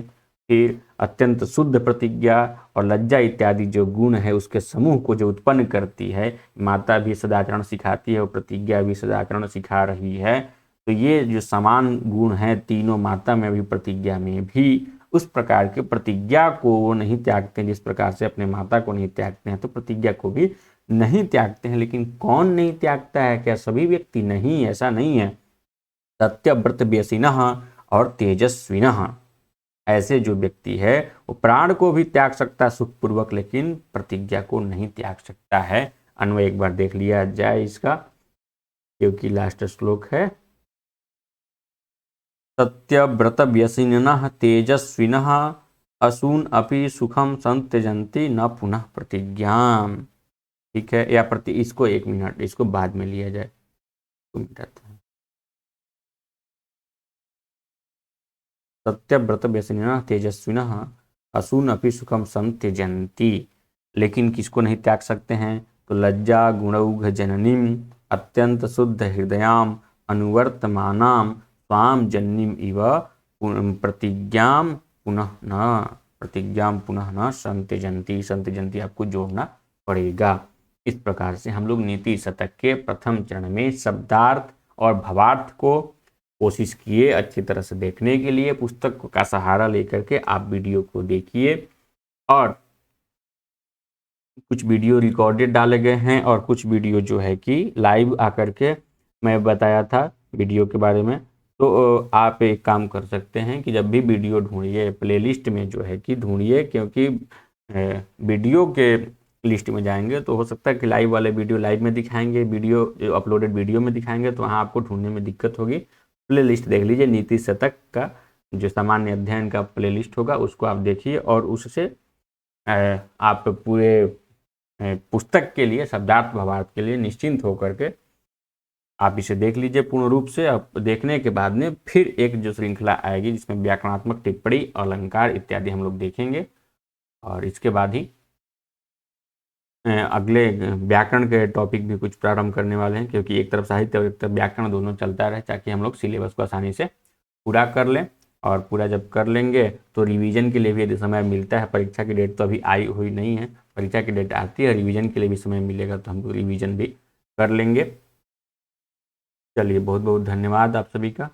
फिर अत्यंत शुद्ध प्रतिज्ञा और लज्जा इत्यादि जो गुण है उसके समूह को जो उत्पन्न करती है, माता भी सदाचरण सिखाती है और प्रतिज्ञा भी सदाचरण सिखा रही है, तो ये जो समान गुण है तीनों माता में भी प्रतिज्ञा में भी, उस प्रकार के प्रतिज्ञा को वो नहीं त्यागते हैं जिस प्रकार से अपने माता को नहीं त्यागते हैं, तो प्रतिज्ञा को भी नहीं त्यागते हैं। लेकिन कौन नहीं त्यागता है? क्या सभी व्यक्ति? नहीं, ऐसा नहीं है। सत्यव्रत व्यसिनः और तेजस्विनः, ऐसे जो व्यक्ति है वो प्राण को भी त्याग सकता है सुखपूर्वक, लेकिन प्रतिज्ञा को नहीं त्याग सकता है। अन्वय एक बार देख लिया जाए इसका, क्योंकि लास्ट श्लोक है। सत्यव्रत व्यसिनः तेजस्विनः असून अपि सुखम संत्यजन्ति न पुनः प्रतिज्ञाम। ठीक है, या इसको 1 मिनट, इसको बाद में लिया जाए। सत्यव्रत व्यसनिनः तेजस्विनः असून अपि सुखम संत्यजन्ति, लेकिन किसको नहीं त्याग सकते हैं? तो लज्जा गुणौघ जननीम अत्यंत शुद्ध हृदयाम अनुवर्तमानाम स्वाम जन्नीम इव प्रतिज्ञाम पुनः न संत्यजन्ति। संत्यजन्ति आपको जोड़ना पड़ेगा। इस प्रकार से हम लोग नीति शतक के प्रथम चरण में शब्दार्थ और भावार्थ को कोशिश किए अच्छी तरह से देखने के लिए। पुस्तक का सहारा लेकर के आप वीडियो को देखिए, और कुछ वीडियो रिकॉर्डेड डाले गए हैं और कुछ वीडियो जो है कि लाइव आकर के मैं बताया था वीडियो के बारे में। तो आप एक काम कर सकते हैं कि जब भी वीडियो ढूंढिए प्लेलिस्ट में जो है कि ढूंढिए, क्योंकि वीडियो के लिस्ट में जाएंगे तो हो सकता है कि लाइव वाले वीडियो लाइव में दिखाएंगे, वीडियो अपलोडेड वीडियो में दिखाएंगे, तो वहाँ आपको ढूंढने में दिक्कत होगी। प्ले लिस्ट देख लीजिए, नीति शतक का जो सामान्य अध्ययन का प्ले लिस्ट होगा उसको आप देखिए, और उससे आप पूरे पुस्तक के लिए शब्दार्थ भावार्थ के लिए निश्चिंत होकर के आप इसे देख लीजिए पूर्ण रूप से। अब देखने के बाद में फिर एक जो श्रृंखला आएगी जिसमें व्याकरणात्मक टिप्पणी, अलंकार इत्यादि हम लोग देखेंगे, और इसके बाद ही अगले व्याकरण के टॉपिक भी कुछ प्रारंभ करने वाले हैं, क्योंकि एक तरफ साहित्य और एक तरफ व्याकरण दोनों चलता रहे, ताकि हम लोग सिलेबस को आसानी से पूरा कर लें। और पूरा जब कर लेंगे तो रिवीजन के लिए भी यदि समय मिलता है, परीक्षा की डेट तो अभी आई हुई नहीं है, परीक्षा की डेट आती है, रिवीजन के लिए भी समय मिलेगा तो हम लोग रिवीजन भी कर लेंगे। चलिए, बहुत बहुत धन्यवाद आप सभी का।